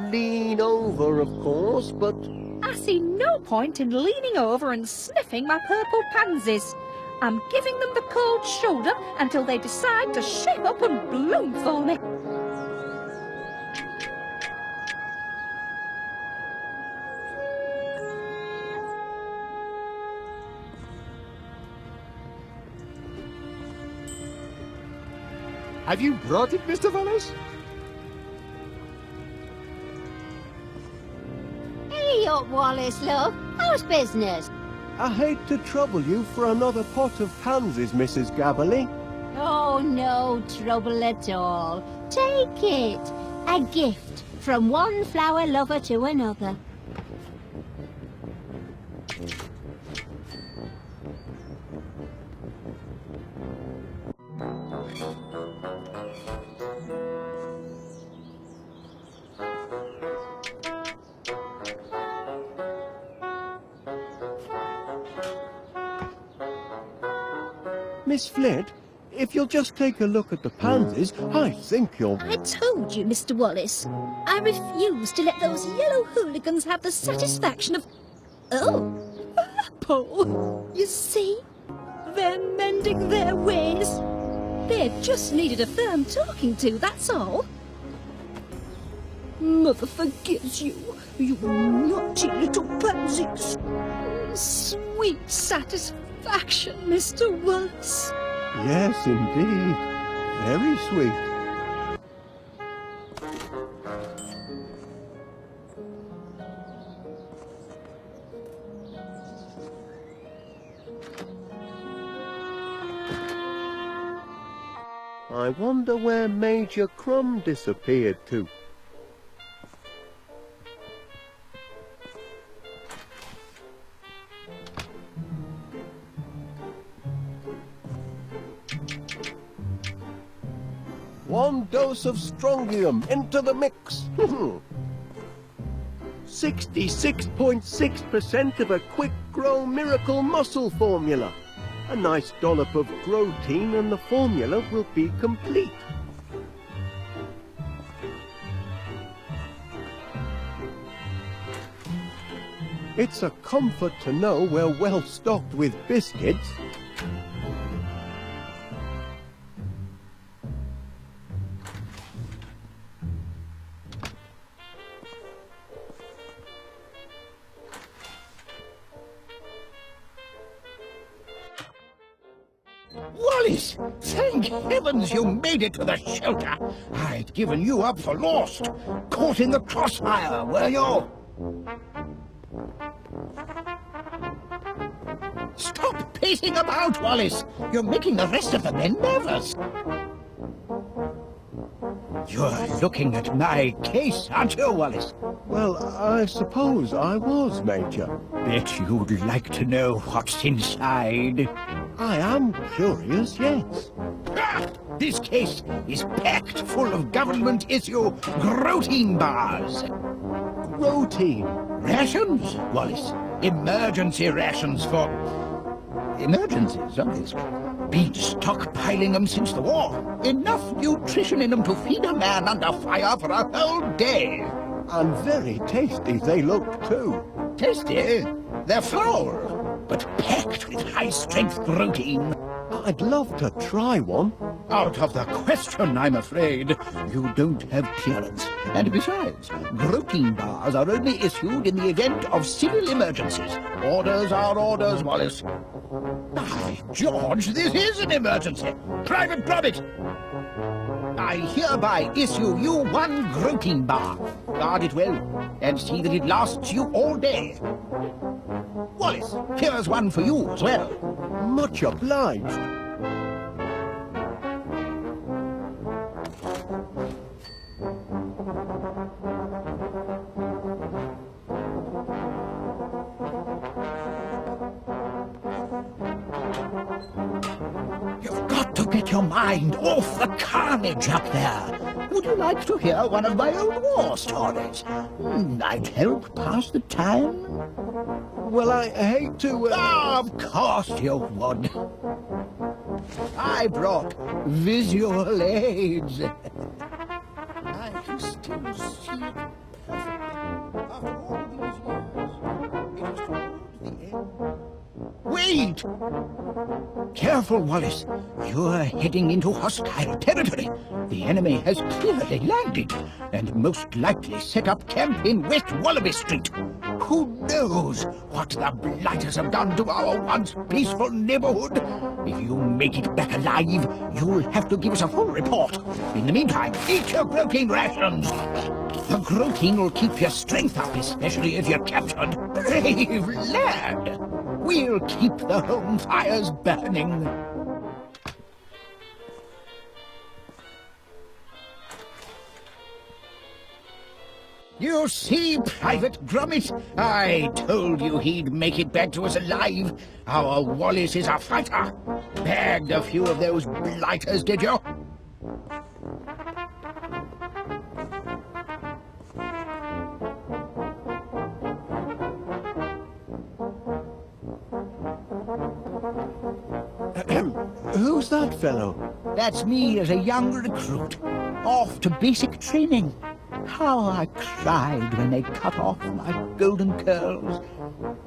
lean over, of course, but... I see no point in leaning over and sniffing my purple pansies. I'm giving them the cold shoulder until they decide to shape up and bloom for me. Have you brought it, Mr. Wallace? Hey up, Wallace, love. How's business? I hate to trouble you for another pot of pansies, Mrs. Gabberley. Oh, no trouble at all. Take it. A gift from one flower lover to another. Miss Flint, if you'll just take a look at the pansies, I think you'll... I told you, Mr. Wallace. I refuse to let those yellow hooligans have the satisfaction of... Oh, purple. You see? They're mending their ways. They just needed a firm talking to, that's all. Mother forgives you, you naughty little pansies. Sweet satisfaction, Mr. Wallace. Yes, indeed. Very sweet. I wonder where Major Crum disappeared to. One dose of strontium into the mix. 66.6% of a quick-grow miracle muscle formula. A nice dollop of protein and the formula will be complete. It's a comfort to know we're well stocked with biscuits. Wallace! Thank heavens you made it to the shelter! I'd given you up for lost. Caught in the crossfire, were you? Stop pacing about, Wallace! You're making the rest of the men nervous. You're looking at my case, aren't you, Wallace? Well, I suppose I was, Major. Bet you'd like to know what's inside. I am curious, yes. Ah, this case is packed full of government-issue protein bars. Protein? Rations, Wallace. Emergency rations for... emergencies, obviously. Been stockpiling them since the war. Enough nutrition in them to feed a man under fire for a whole day. And very tasty they look, too. Tasty? They're foul, but packed with high-strength protein. I'd love to try one. Out of the question, I'm afraid. You don't have clearance. And besides, protein bars are only issued in the event of civil emergencies. Orders are orders, Wallace. By George, this is an emergency. Private Gromit! I hereby issue you one protein bar. Guard it well, and see that it lasts you all day. Wallace, here's one for you as well. Much obliged. You've got to get your mind off the carnage up there. Would you like to hear one of my old war stories? I'd help pass the time. Well, I hate to... Of course you would. I brought visual aids. I can still see it perfectly. After all these years, it is towards the end. Wait! Careful, Wallace. You're heading into hostile territory. The enemy has clearly landed, and most likely set up camp in West Wallaby Street. Who knows what the Blighters have done to our once peaceful neighborhood? If you make it back alive, you'll have to give us a full report. In the meantime, eat your protein rations. The protein will keep your strength up, especially if you're captured. Brave lad! We'll keep the home fires burning. You see, Private Gromit, I told you he'd make it back to us alive. Our Wallace is a fighter. Bagged a few of those blighters, did you? Who's that fellow? That's me as a young recruit, off to basic training. How I cried when they cut off my golden curls.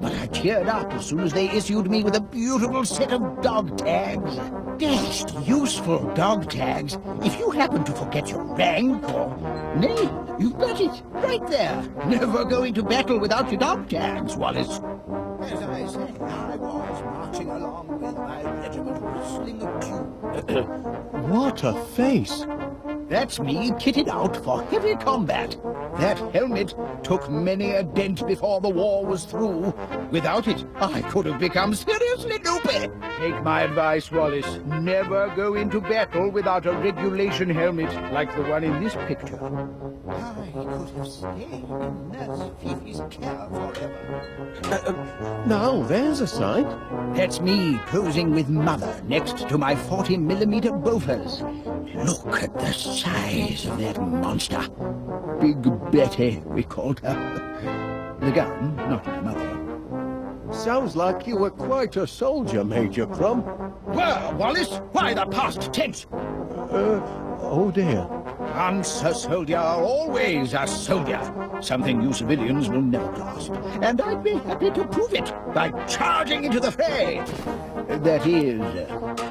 But I cheered up as soon as they issued me with a beautiful set of dog tags. Dashed useful dog tags if you happen to forget your rank or name. You've got it, right there. Never going to battle without your dog tags, Wallace. As I say, I was marching along with my regiment whistling a tune. What a face! That's me kitted out for heavy combat. That helmet took many a dent before the war was through. Without it, I could have become seriously loopy. Take my advice, Wallace. Never go into battle without a regulation helmet like the one in this picture. I could have stayed in Nurse Fifi's care forever. Now, there's a sight. That's me posing with Mother next to my 40mm Bofors. Look at the size of that monster. Big Betty, we called her. The gun, not my mother. Sounds like you were quite a soldier, Major Crum. Well, Wallace, why the past tense? Oh dear. Once a soldier, always a soldier. Something you civilians will never grasp. And I'd be happy to prove it by charging into the fray. That is,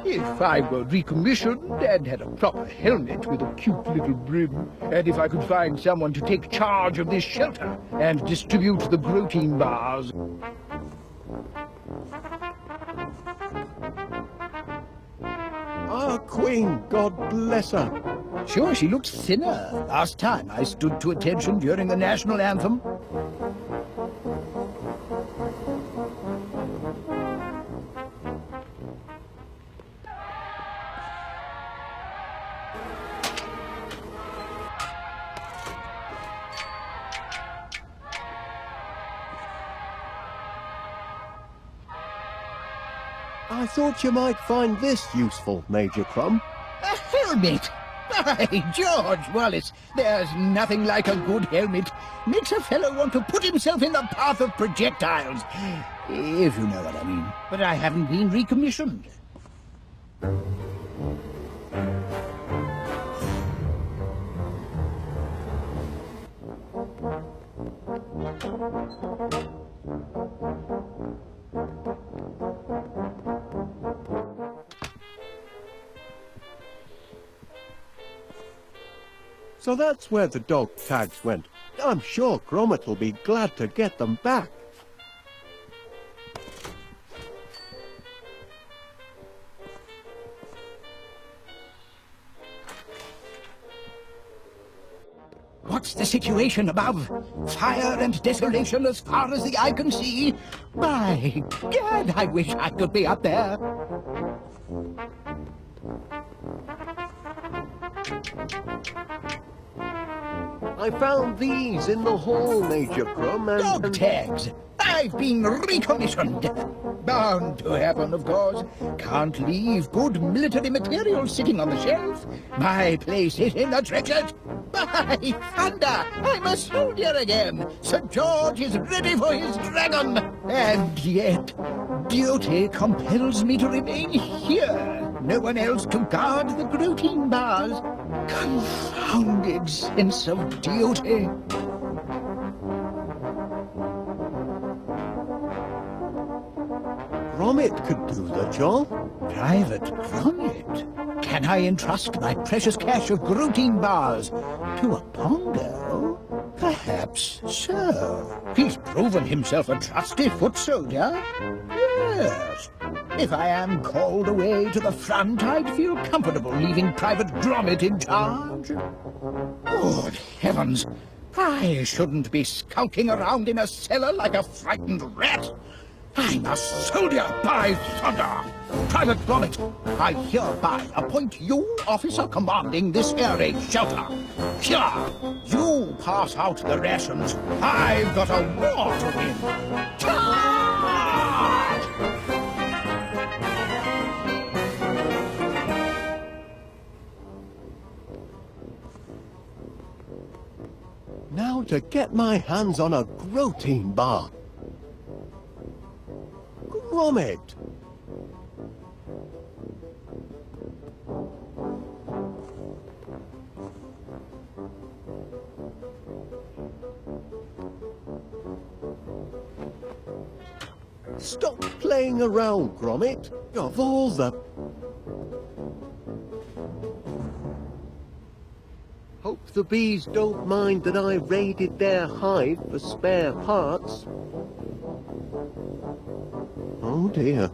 if I were recommissioned and had a proper helmet with a cute little brim, and if I could find someone to take charge of this shelter and distribute the protein bars. Our Queen, God bless her. Sure, she looks thinner. Last time I stood to attention during the national anthem. I thought you might find this useful, Major Crum. A helmet! By George, Wallace, there's nothing like a good helmet. Makes a fellow want to put himself in the path of projectiles. If you know what I mean. But I haven't been recommissioned. So that's where the dog tags went. I'm sure Gromit will be glad to get them back. What's the situation above? Fire and desolation as far as the eye can see? By Gad, I wish I could be up there. I found these in the hall, Major Crum, and... Dog tags! I've been recommissioned. Bound to happen, of course. Can't leave good military material sitting on the shelf. My place is in the treasure. By thunder, I'm a soldier again. Sir George is ready for his dragon. And yet, duty compels me to remain here. No one else to guard the grotine bars. Confounded sense of duty. Gromit could do the job. Private Gromit? Can I entrust my precious cache of grotine bars to a Pongo? Perhaps so. He's proven himself a trusty foot soldier. Yes. If I am called away to the front, I'd feel comfortable leaving Private Gromit in charge. Good heavens! I shouldn't be skulking around in a cellar like a frightened rat. I'm a soldier, by thunder! Private Gromit, I hereby appoint you officer commanding this air raid shelter. Here, you pass out the rations. I've got a war to win. Charge! Now to get my hands on a grotine bar. Gromit! Stop playing around, Gromit. Of all the... Hope the bees don't mind that I raided their hive for spare parts. Oh dear.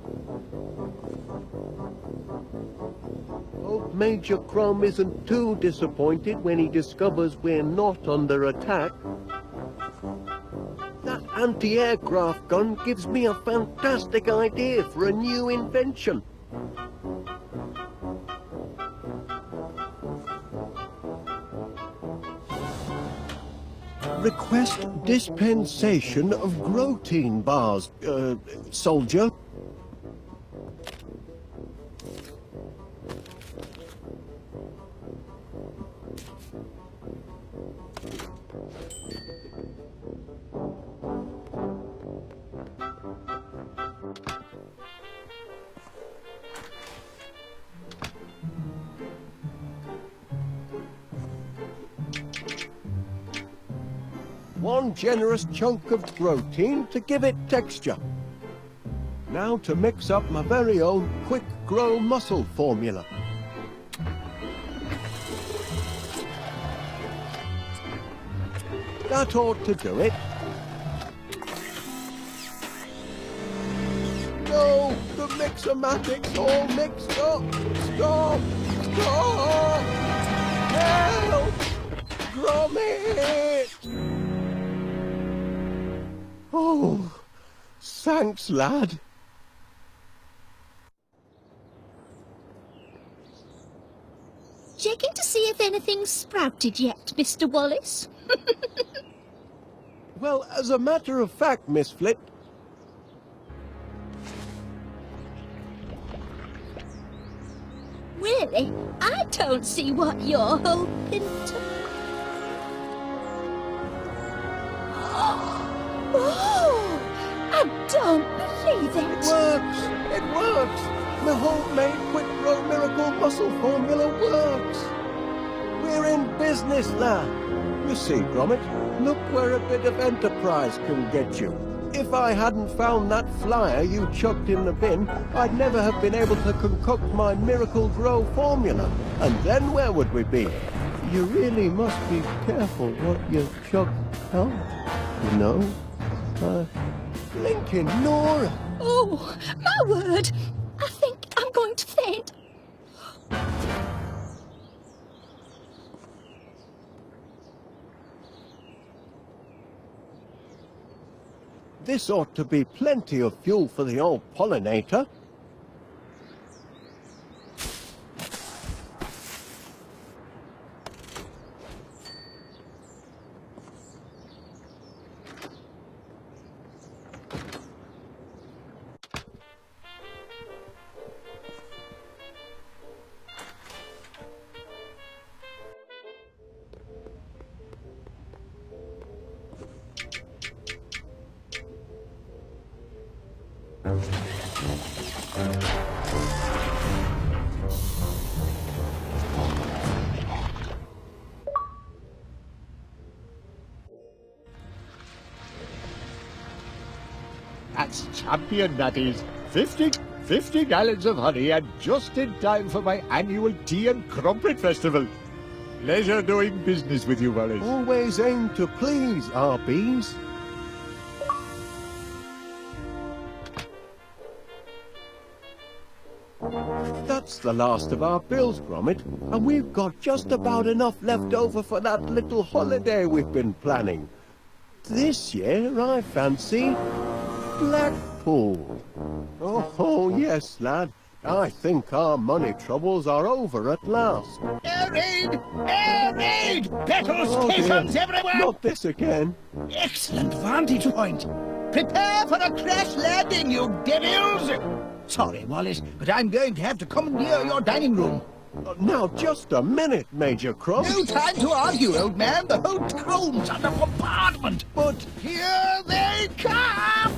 Hope Major Crum isn't too disappointed when he discovers we're not under attack. That anti-aircraft gun gives me a fantastic idea for a new invention. Request dispensation of grotine bars, soldier. One generous chunk of grotine to give it texture. Now to mix up my very own quick grow muscle formula. That ought to do it. No, the mixomatic's all mixed up. Stop! Stop! Help! Gromit! Oh, thanks, lad. Checking to see if anything's sprouted yet, Mr. Wallace? Well, as a matter of fact, Miss Flip... Really? I don't see what you're hoping to... Oh! I don't believe it! It works! It works! The homemade quick grow miracle muscle formula works! We're in business now! You see, Gromit, look where a bit of enterprise can get you. If I hadn't found that flyer you chucked in the bin, I'd never have been able to concoct my miracle grow formula. And then where would we be? You really must be careful what you chuck out, you know? Blinking Nora! Oh, my word! I think I'm going to faint. This ought to be plenty of fuel for the old pollinator. That's champion, that is. 50 gallons of honey, and just in time for my annual tea and crumpet festival. Pleasure doing business with you, Wallace. Always aim to please our bees. That's the last of our bills, Gromit, and we've got just about enough left over for that little holiday we've been planning. This year, I fancy Blackpool. Oh, yes, lad. I think our money troubles are over at last. Air raid! Air raid! Battle stations everywhere! Not this again. Excellent vantage point. Prepare for a crash landing, you devils! Sorry, Wallace, but I'm going to have to commandeer your dining room. Now, just a minute, Major Crum. No time to argue, old man. The whole throne's under bombardment. But here they come!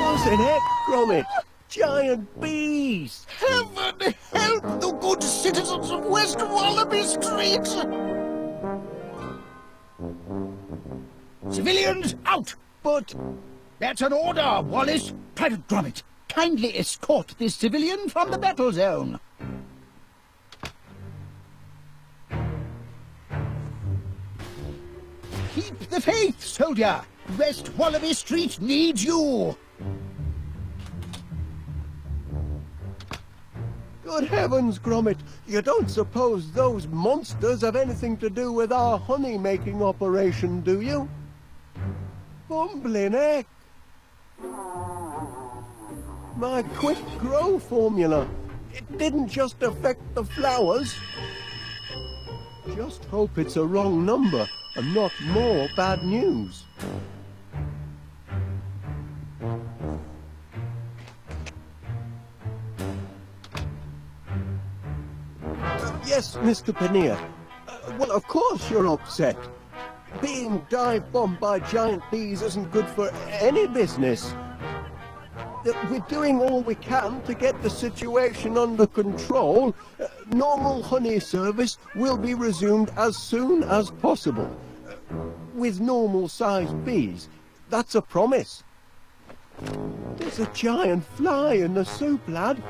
Wasn't it, Gromit? Giant bees! Heaven help the good citizens of West Wallaby Street! Civilians, out! But... That's an order, Wallace. Private Gromit, kindly escort this civilian from the battle zone. Keep the faith, soldier. West Wallaby Street needs you. Good heavens, Gromit, you don't suppose those monsters have anything to do with our honey-making operation, do you? Bumbling heck! My quick grow formula, it didn't just affect the flowers. Just hope it's a wrong number and not more bad news. Yes, Mr. Pannier. Well, of course you're upset. Being dive-bombed by giant bees isn't good for any business. We're doing all we can to get the situation under control. Normal honey service will be resumed as soon as possible. With normal-sized bees. That's a promise. There's a giant fly in the soup, lad,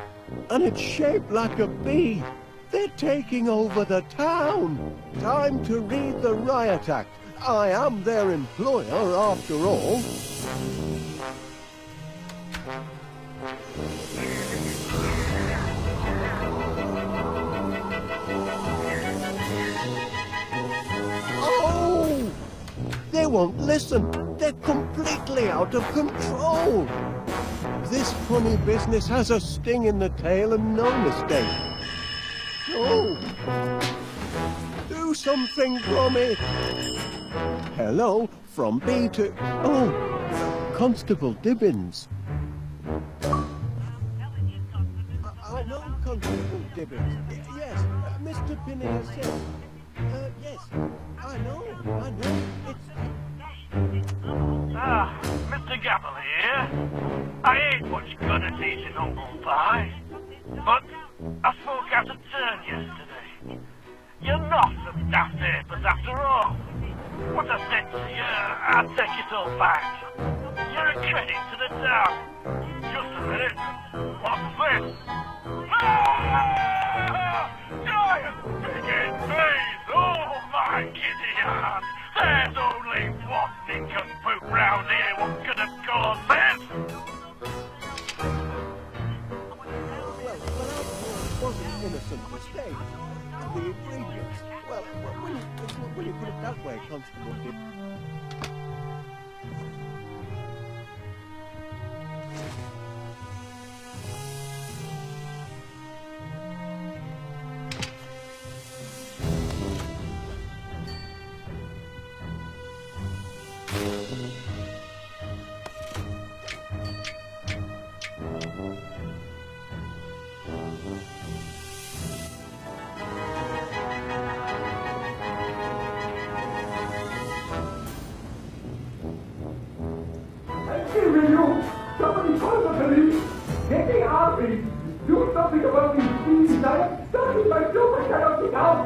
and it's shaped like a bee. They're taking over the town. Time to read the riot act. I am their employer, after all. Oh! They won't listen. They're completely out of control. This honey business has a sting in the tail and no mistake. Oh! Do something, Gromit! Hello, from B to... Oh, Constable Dibbins. I know Constable Dibbins. Yes, Mr. Pinner says... yes, I know. It's... Ah, Mr. Gapple here. I ain't much good at eating humble pie, but I spoke out of turn yesterday. You're not some daft apers after all. What I said to you, I'll take it all back. You're a credit to the town. Just a minute. What's this? Ah! Giant friggin' bees! Oh my giddy heart! There's only one nincompoop round here what could have caused this! Well, that was an innocent mistake. The ingredients. Well, when you put it that way, Constable Dibbins. Somebody call the police! Get the army! Do something about these bees! I am stuck in my job! I cannot get out!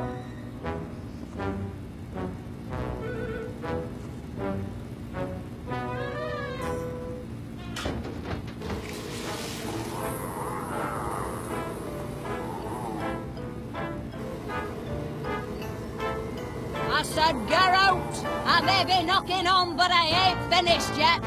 I said get out! I may be knocking on, but I ain't finished yet.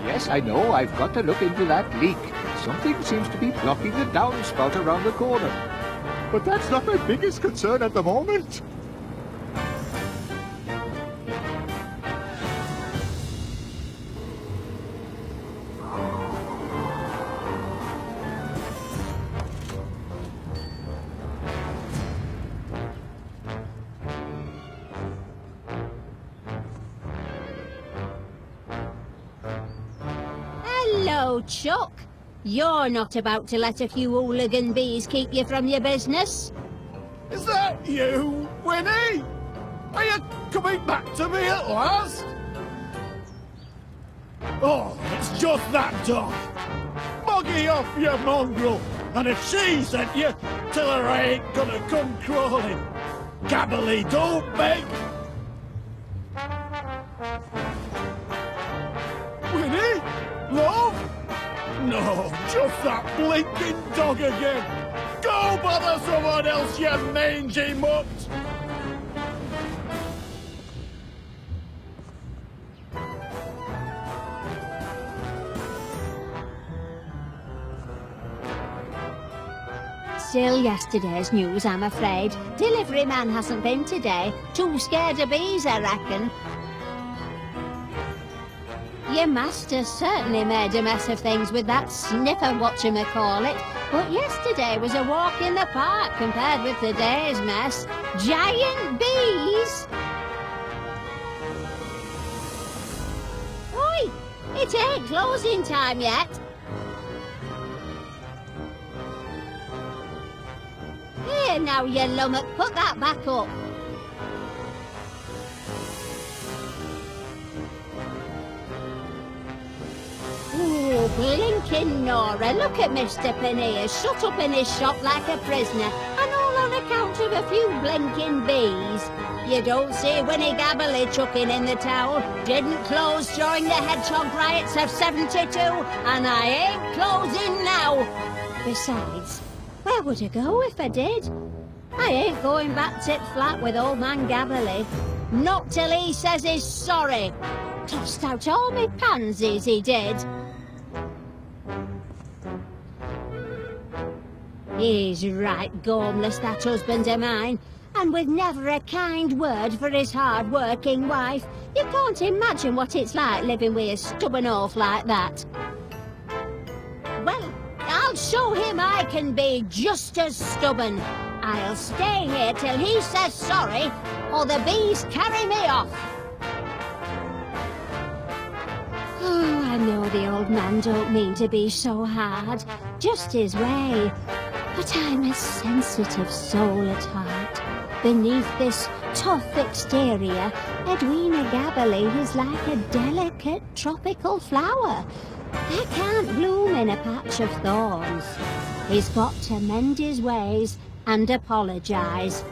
Yes, I know. I've got to look into that leak. Something seems to be blocking the downspout around the corner. But that's not my biggest concern at the moment. Hello, Chuck. You're not about to let a few hooligan bees keep you from your business? Is that you, Winnie? Are you coming back to me at last? Oh, it's just that dog. Buggy off, you mongrel. And if she sent you, tell her I ain't gonna come crawling. Gabbily, don't beg. Winnie? Love? No, just that blinking dog again. Go bother someone else, you mangy mutt. Still yesterday's news, I'm afraid. Delivery man hasn't been today. Too scared of bees, I reckon. Your master certainly made a mess of things with that sniffer whatchamacallit, but yesterday was a walk in the park compared with today's mess. Giant bees! Oi! It ain't closing time yet. Here now, you lummock, put that back up. Oh, blinking Nora, look at Mr. Pannier, shut up in his shop like a prisoner, and all on account of a few blinking bees. You don't see Winnie Gabbily chucking in the towel. Didn't close during the hedgehog riots of '72, and I ain't closing now. Besides, where would I go if I did? I ain't going back tit flat with old man Gabbily. Not till he says he's sorry. Tossed out all my pansies, he did. He's right gormless, that husband of mine, and with never a kind word for his hard-working wife. You can't imagine what it's like living with a stubborn oaf like that. Well, I'll show him I can be just as stubborn. I'll stay here till he says sorry, or the bees carry me off. Oh, I know the old man don't mean to be so hard, just his way. But I'm a sensitive soul at heart. Beneath this tough exterior, Edwina Gabbily is like a delicate tropical flower. That can't bloom in a patch of thorns. He's got to mend his ways and apologise.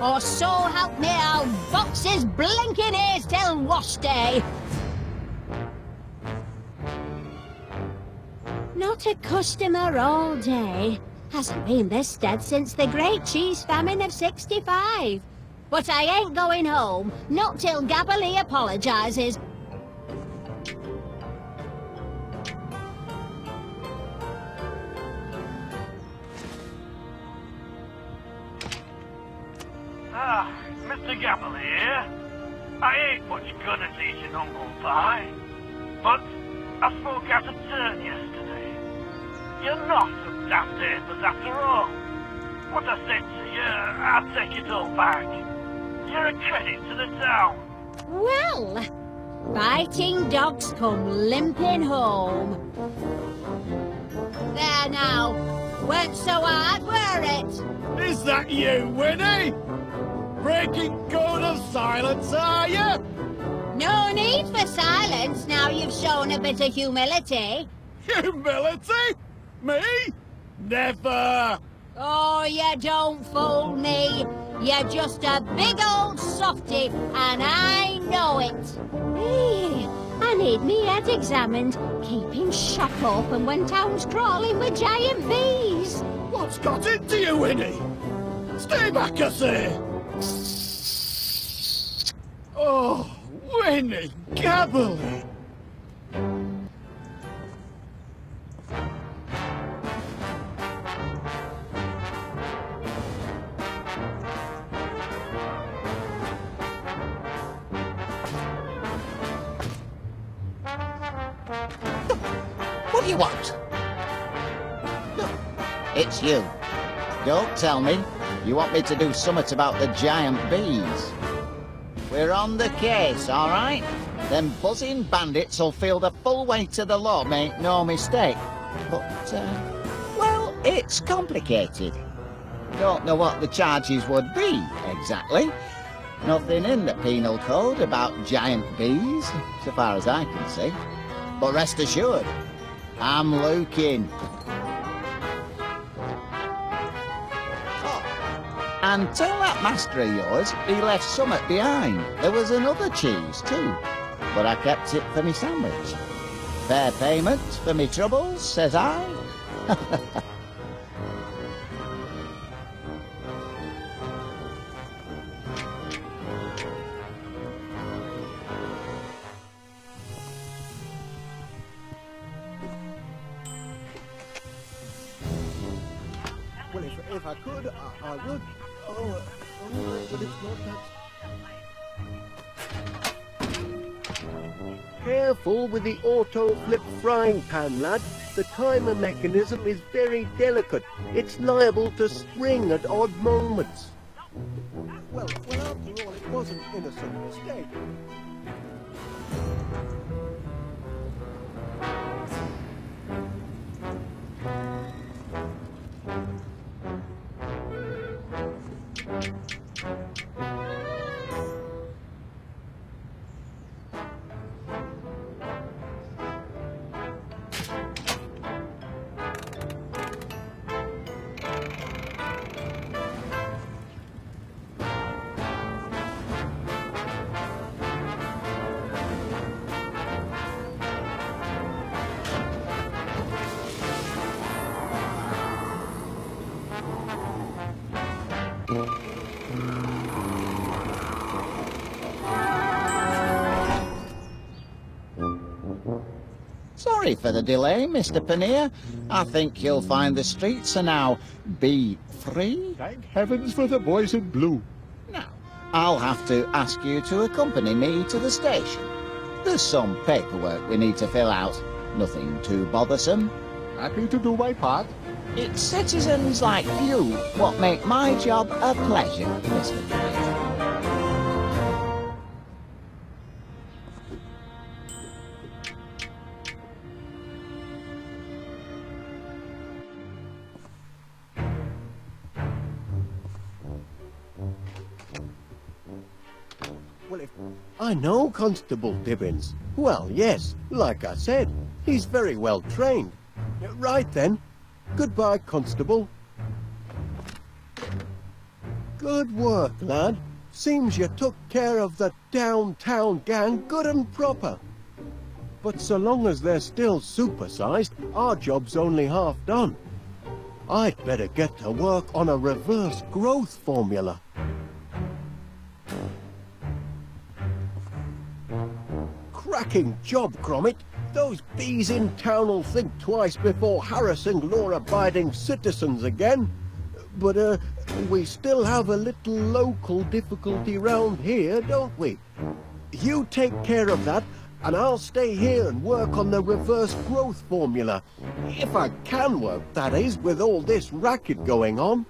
Or so help me, I'll box his blinking ears till wash day. Not a customer all day. Hasn't been this stead since the Great Cheese Famine of '65. But I ain't going home, not till Gabbily apologises. Ah, Mr. Gabbily here. I ain't much good at eating humble pie, but I spoke out of turn yesterday. You're not a daft apers after all. What I said to you, I'll take it all back. You're a credit to the town. Well, fighting dogs come limping home. There now, weren't so hard, were it? Is that you, Winnie? Breaking code of silence, are you? No need for silence now you've shown a bit of humility. Humility? Me? Never! Oh, you don't fool me. You're just a big old softy, and I know it. Hey, I need me head examined. Keeping shop open when town's crawling with giant bees. What's got into you, Winnie? Stay back, I say! Oh, Winnie Gabbily! What do you want? No, it's you. Don't tell me. You want me to do something about the giant bees? We're on the case, all right? Them buzzing bandits will feel the full weight of the law, make no mistake. But, well, it's complicated. Don't know what the charges would be, exactly. Nothing in the penal code about giant bees, so far as I can see. But rest assured, I'm looking. Oh, and tell that master of yours he left something behind. There was another cheese too, but I kept it for me sandwich. Fair payment for me troubles, says I. Well, if I could, I would. Oh, but it's not that. Careful with the auto-flip frying pan, lad. The timer mechanism is very delicate. It's liable to spring at odd moments. Well, after all, it was an innocent mistake. Sorry for the delay, Mr. Paneer. I think you'll find the streets are now bee-free. Thank heavens for the boys in blue. Now, I'll have to ask you to accompany me to the station. There's some paperwork we need to fill out. Nothing too bothersome. Happy to do my part. It's citizens like you what make my job a pleasure, Mr. Paneer. I know Constable Dibbins. Well, yes, like I said, he's very well trained. Right then. Goodbye, Constable. Good work, lad. Seems you took care of the downtown gang good and proper. But so long as they're still supersized, our job's only half done. I'd better get to work on a reverse growth formula. Cracking job, Gromit. Those bees in town will think twice before harassing law-abiding citizens again. But, we still have a little local difficulty round here, don't we? You take care of that, and I'll stay here and work on the reverse growth formula. If I can work, that is, with all this racket going on.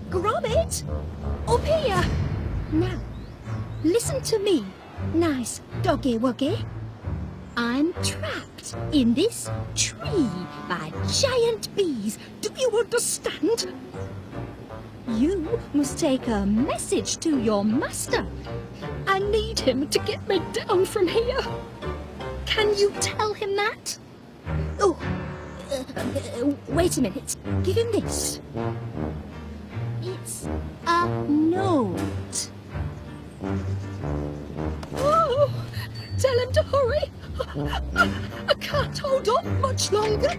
Gromit! Up here! Now, listen to me, nice doggy-wuggy. I'm trapped in this tree by giant bees. Do you understand? You must take a message to your master. I need him to get me down from here. Can you tell him that? Oh, wait a minute. Give him this. It's a note. Oh, tell him to hurry. I can't hold on much longer.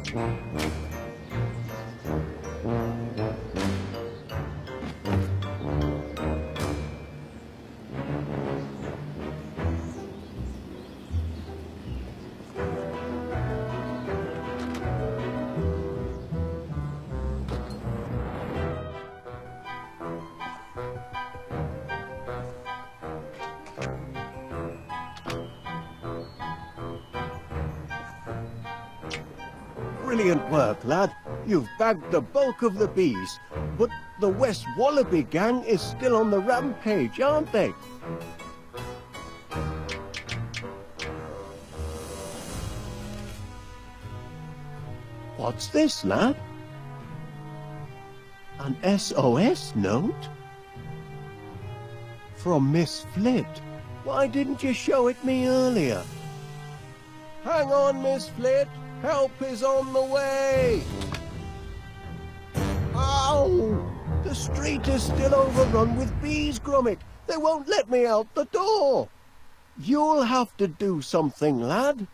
Brilliant work, lad. You've bagged the bulk of the bees. But the West Wallaby gang is still on the rampage, aren't they? What's this, lad? An SOS note? From Miss Flint. Why didn't you show it me earlier? Hang on, Miss Flit. Help is on the way. Ow! The street is still overrun with bees, Gromit. They won't let me out the door. You'll have to do something, lad.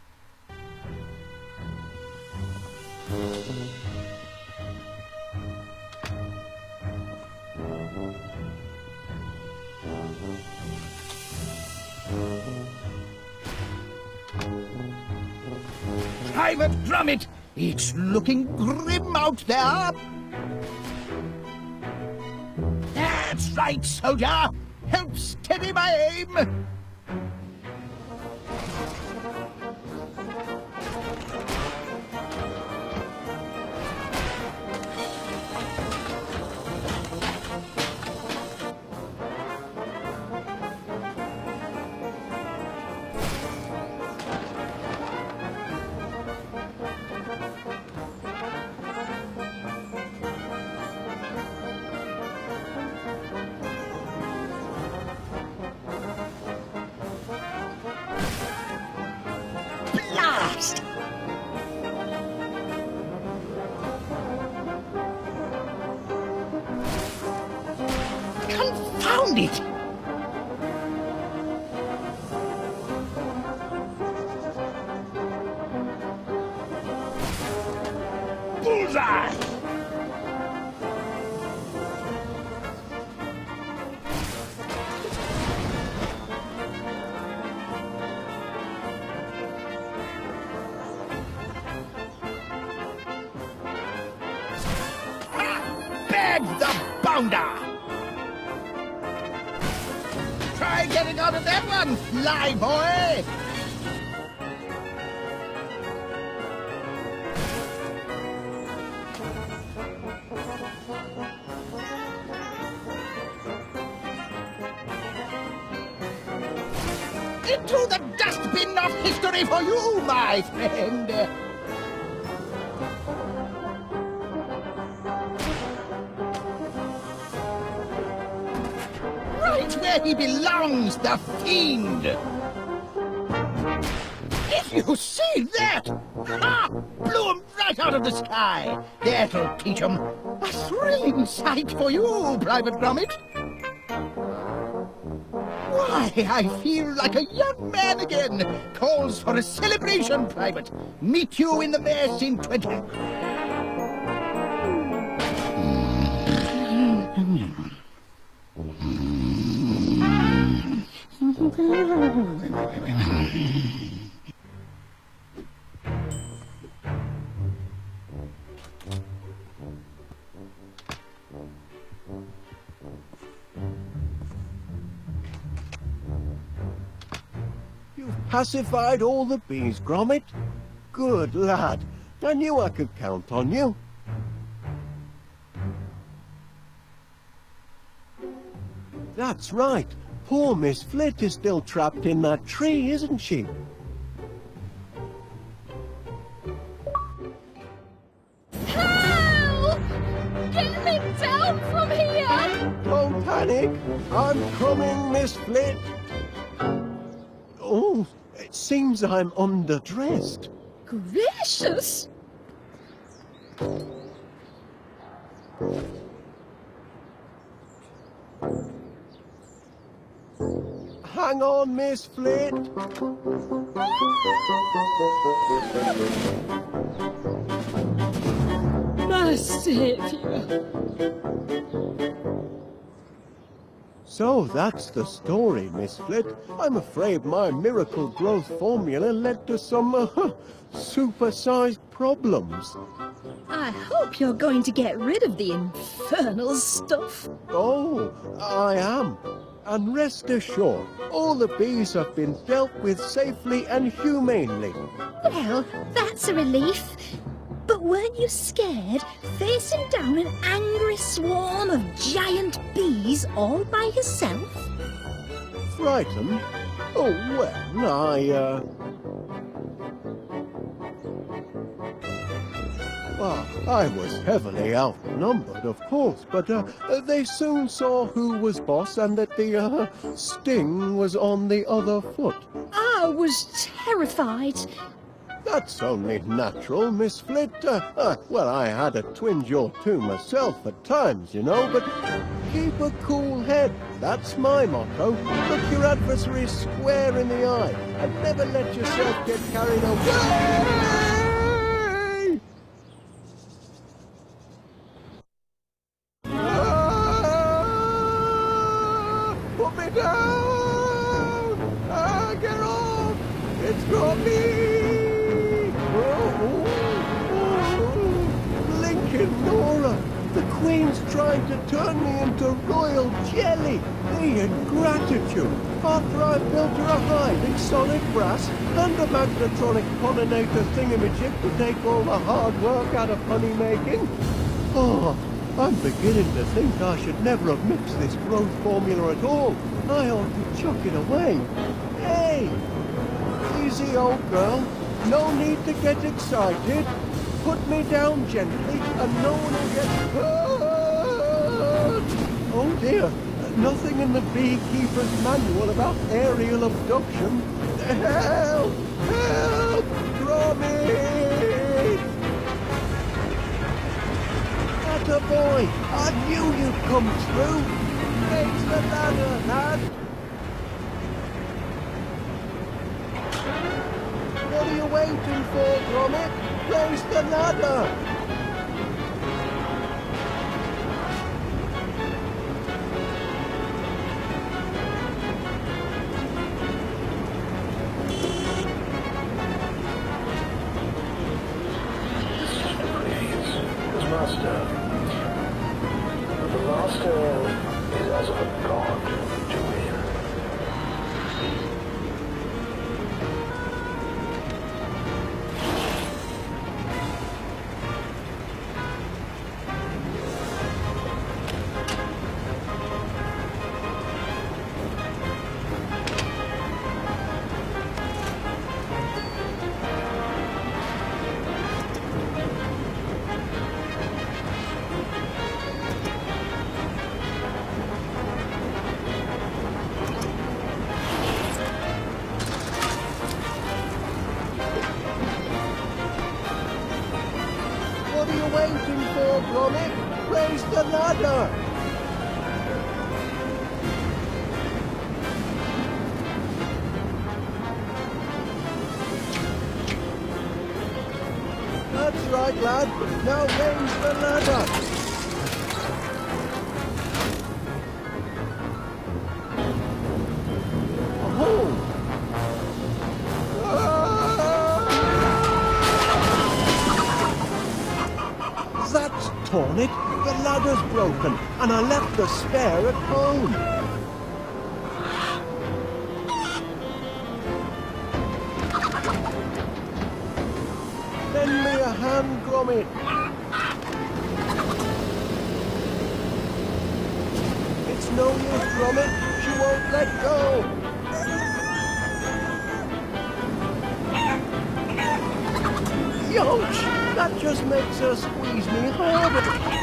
Private Gromit, it's looking grim out there. That's right, soldier. Help steady my aim. Blast! Confound it! Bullseye! Bag the bounder! Try getting out of that one, fly boy! Into the dustbin of history for you, my friend! Right where he belongs, the fiend! If you see that! Ha! Blew him right out of the sky! That'll teach him. A thrilling sight for you, Private Gromit! Why, I feel like a young man again! Calls for a celebration, Private! Meet you in the mess in 20... You've pacified all the bees, Gromit. Good lad. I knew I could count on you. That's right. Poor Miss Flit is still trapped in that tree, isn't she? Help! Get me down from here! Don't panic. I'm coming, Miss Flit. Oh, it seems I'm underdressed. Gracious! Hang on, Miss Flit. My saviour! So that's the story, Miss Flit. I'm afraid my miracle growth formula led to some super-sized problems. I hope you're going to get rid of the infernal stuff. Oh, I am. And rest assured, all the bees have been dealt with safely and humanely. Well, that's a relief. But weren't you scared facing down an angry swarm of giant bees all by yourself? Frightened? Oh, well, Well, I was heavily outnumbered, of course, but they soon saw who was boss and that the sting was on the other foot. I was terrified. That's only natural, Miss Flit. Well, I had a twinge or two myself at times, you know, but keep a cool head. That's my motto. Look your adversary square in the eye and never let yourself get carried away! Put me down! Get off! It's Gromit! Blinking Nora! The Queen's trying to turn me into royal jelly! The ingratitude! After I've built her a hiding solid brass and a magnetronic pollinator thingamajig to take all the hard work out of honey making? Oh, I'm beginning to think I should never have mixed this growth formula at all. I ought to chuck it away. Hey! Easy, old girl. No need to get excited. Put me down gently and no one will get hurt. Oh dear, nothing in the beekeeper's manual about aerial abduction. Help! Help! Gromit! Attaboy! I knew you'd come through! Raise the ladder, lad! What are you waiting for, Gromit? Raise the ladder! Master. The Master is as of a god to him. What are you waiting for, Gromit? Raise the ladder! That's right, lad. Now raise the ladder! Oh! That's torn it. The ladder's broken, and I left the spare at home. Lend me a hand, Gromit. It's no use, Gromit. She won't let go. Youch! That just makes her squeeze me harder.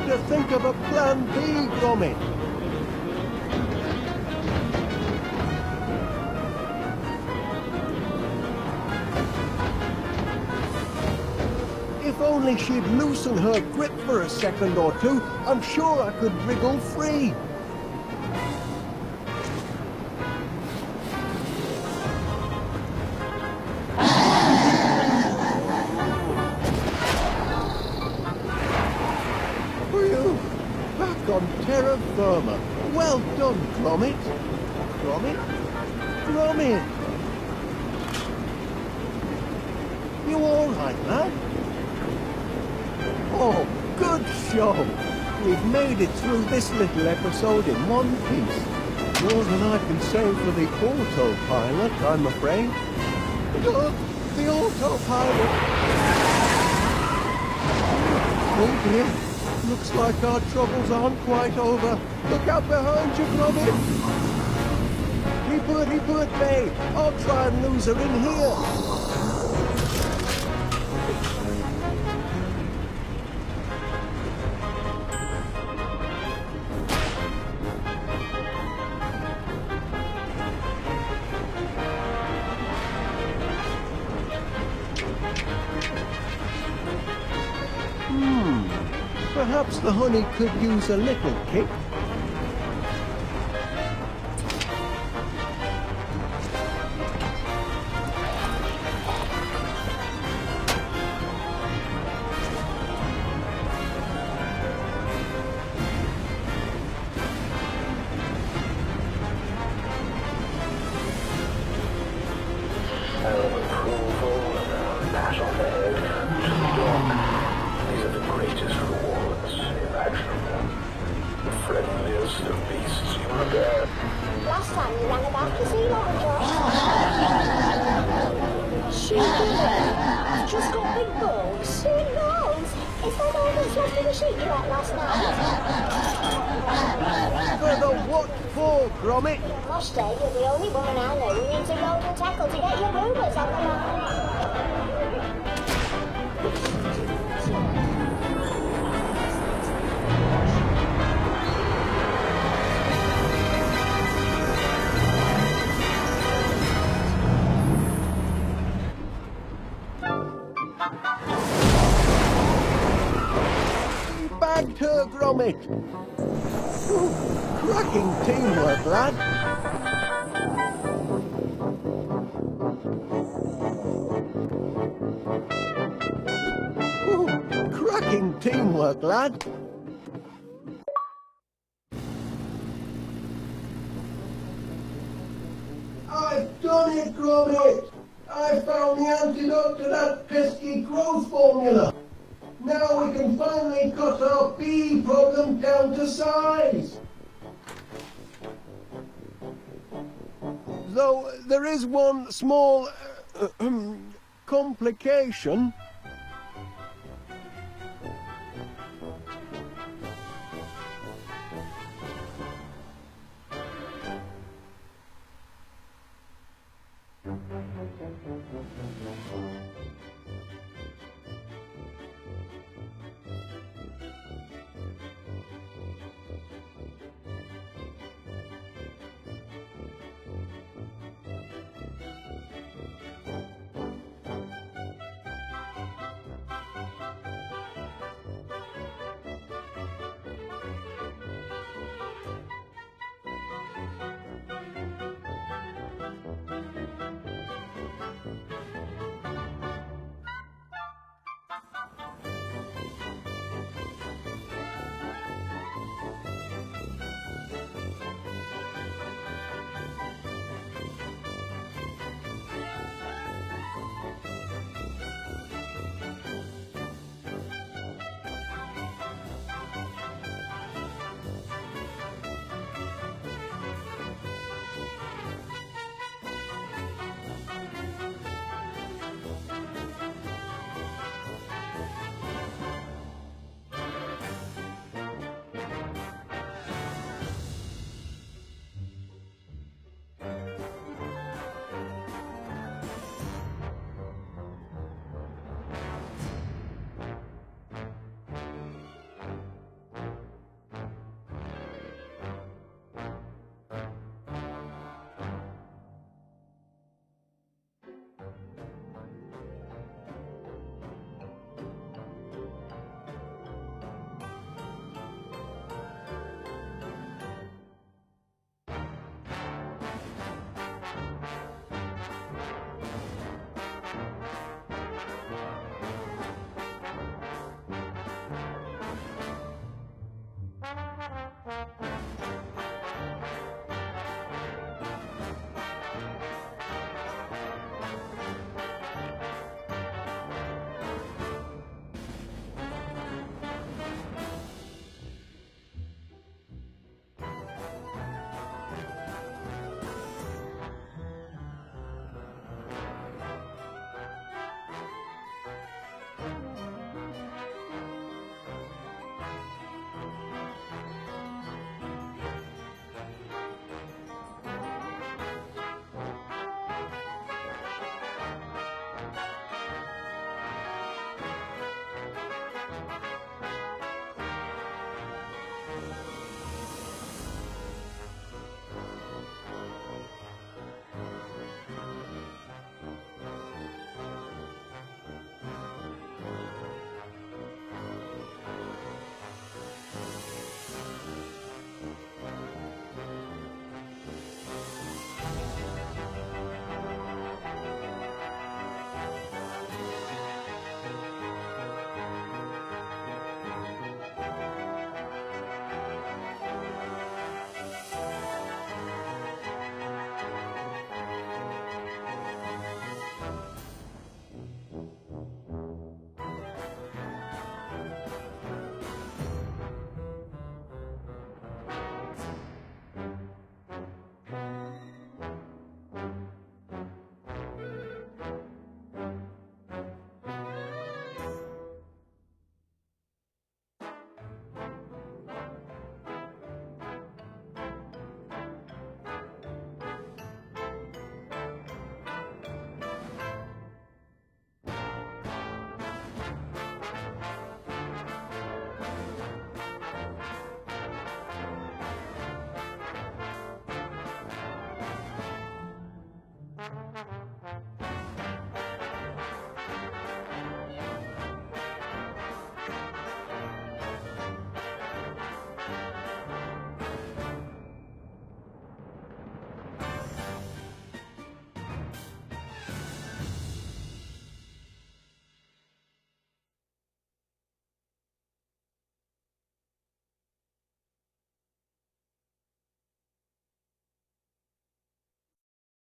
To think of a plan B, Gromit. If only she'd loosen her grip for a second or two, I'm sure I could wriggle free. firmer. Well done, Gromit. Gromit? Gromit! You all right, lad? Oh, good show. We've made it through this little episode in one piece. More than I can say for the autopilot, I'm afraid. The autopilot! Oh dear, looks like our troubles aren't quite over. Look out behind you, Gromit! He put, Bay! I'll try and lose her in here! Perhaps the honey could use a little kick. Last time you ran about the sea line, Josh. She I've just got big balls. Big balls? Is that all that's left of the sheet you ate last night? For the what for, Gromit? You must say you're the only woman I know who needs a golden tackle to get your boobers on the line. Bagged her, Gromit! Ooh, cracking teamwork, lad! Ooh, cracking teamwork, lad! I've done it, Gromit! I found the antidote to that pesky growth formula! Now we can finally cut our bee problem down to size! Though there is one small complication.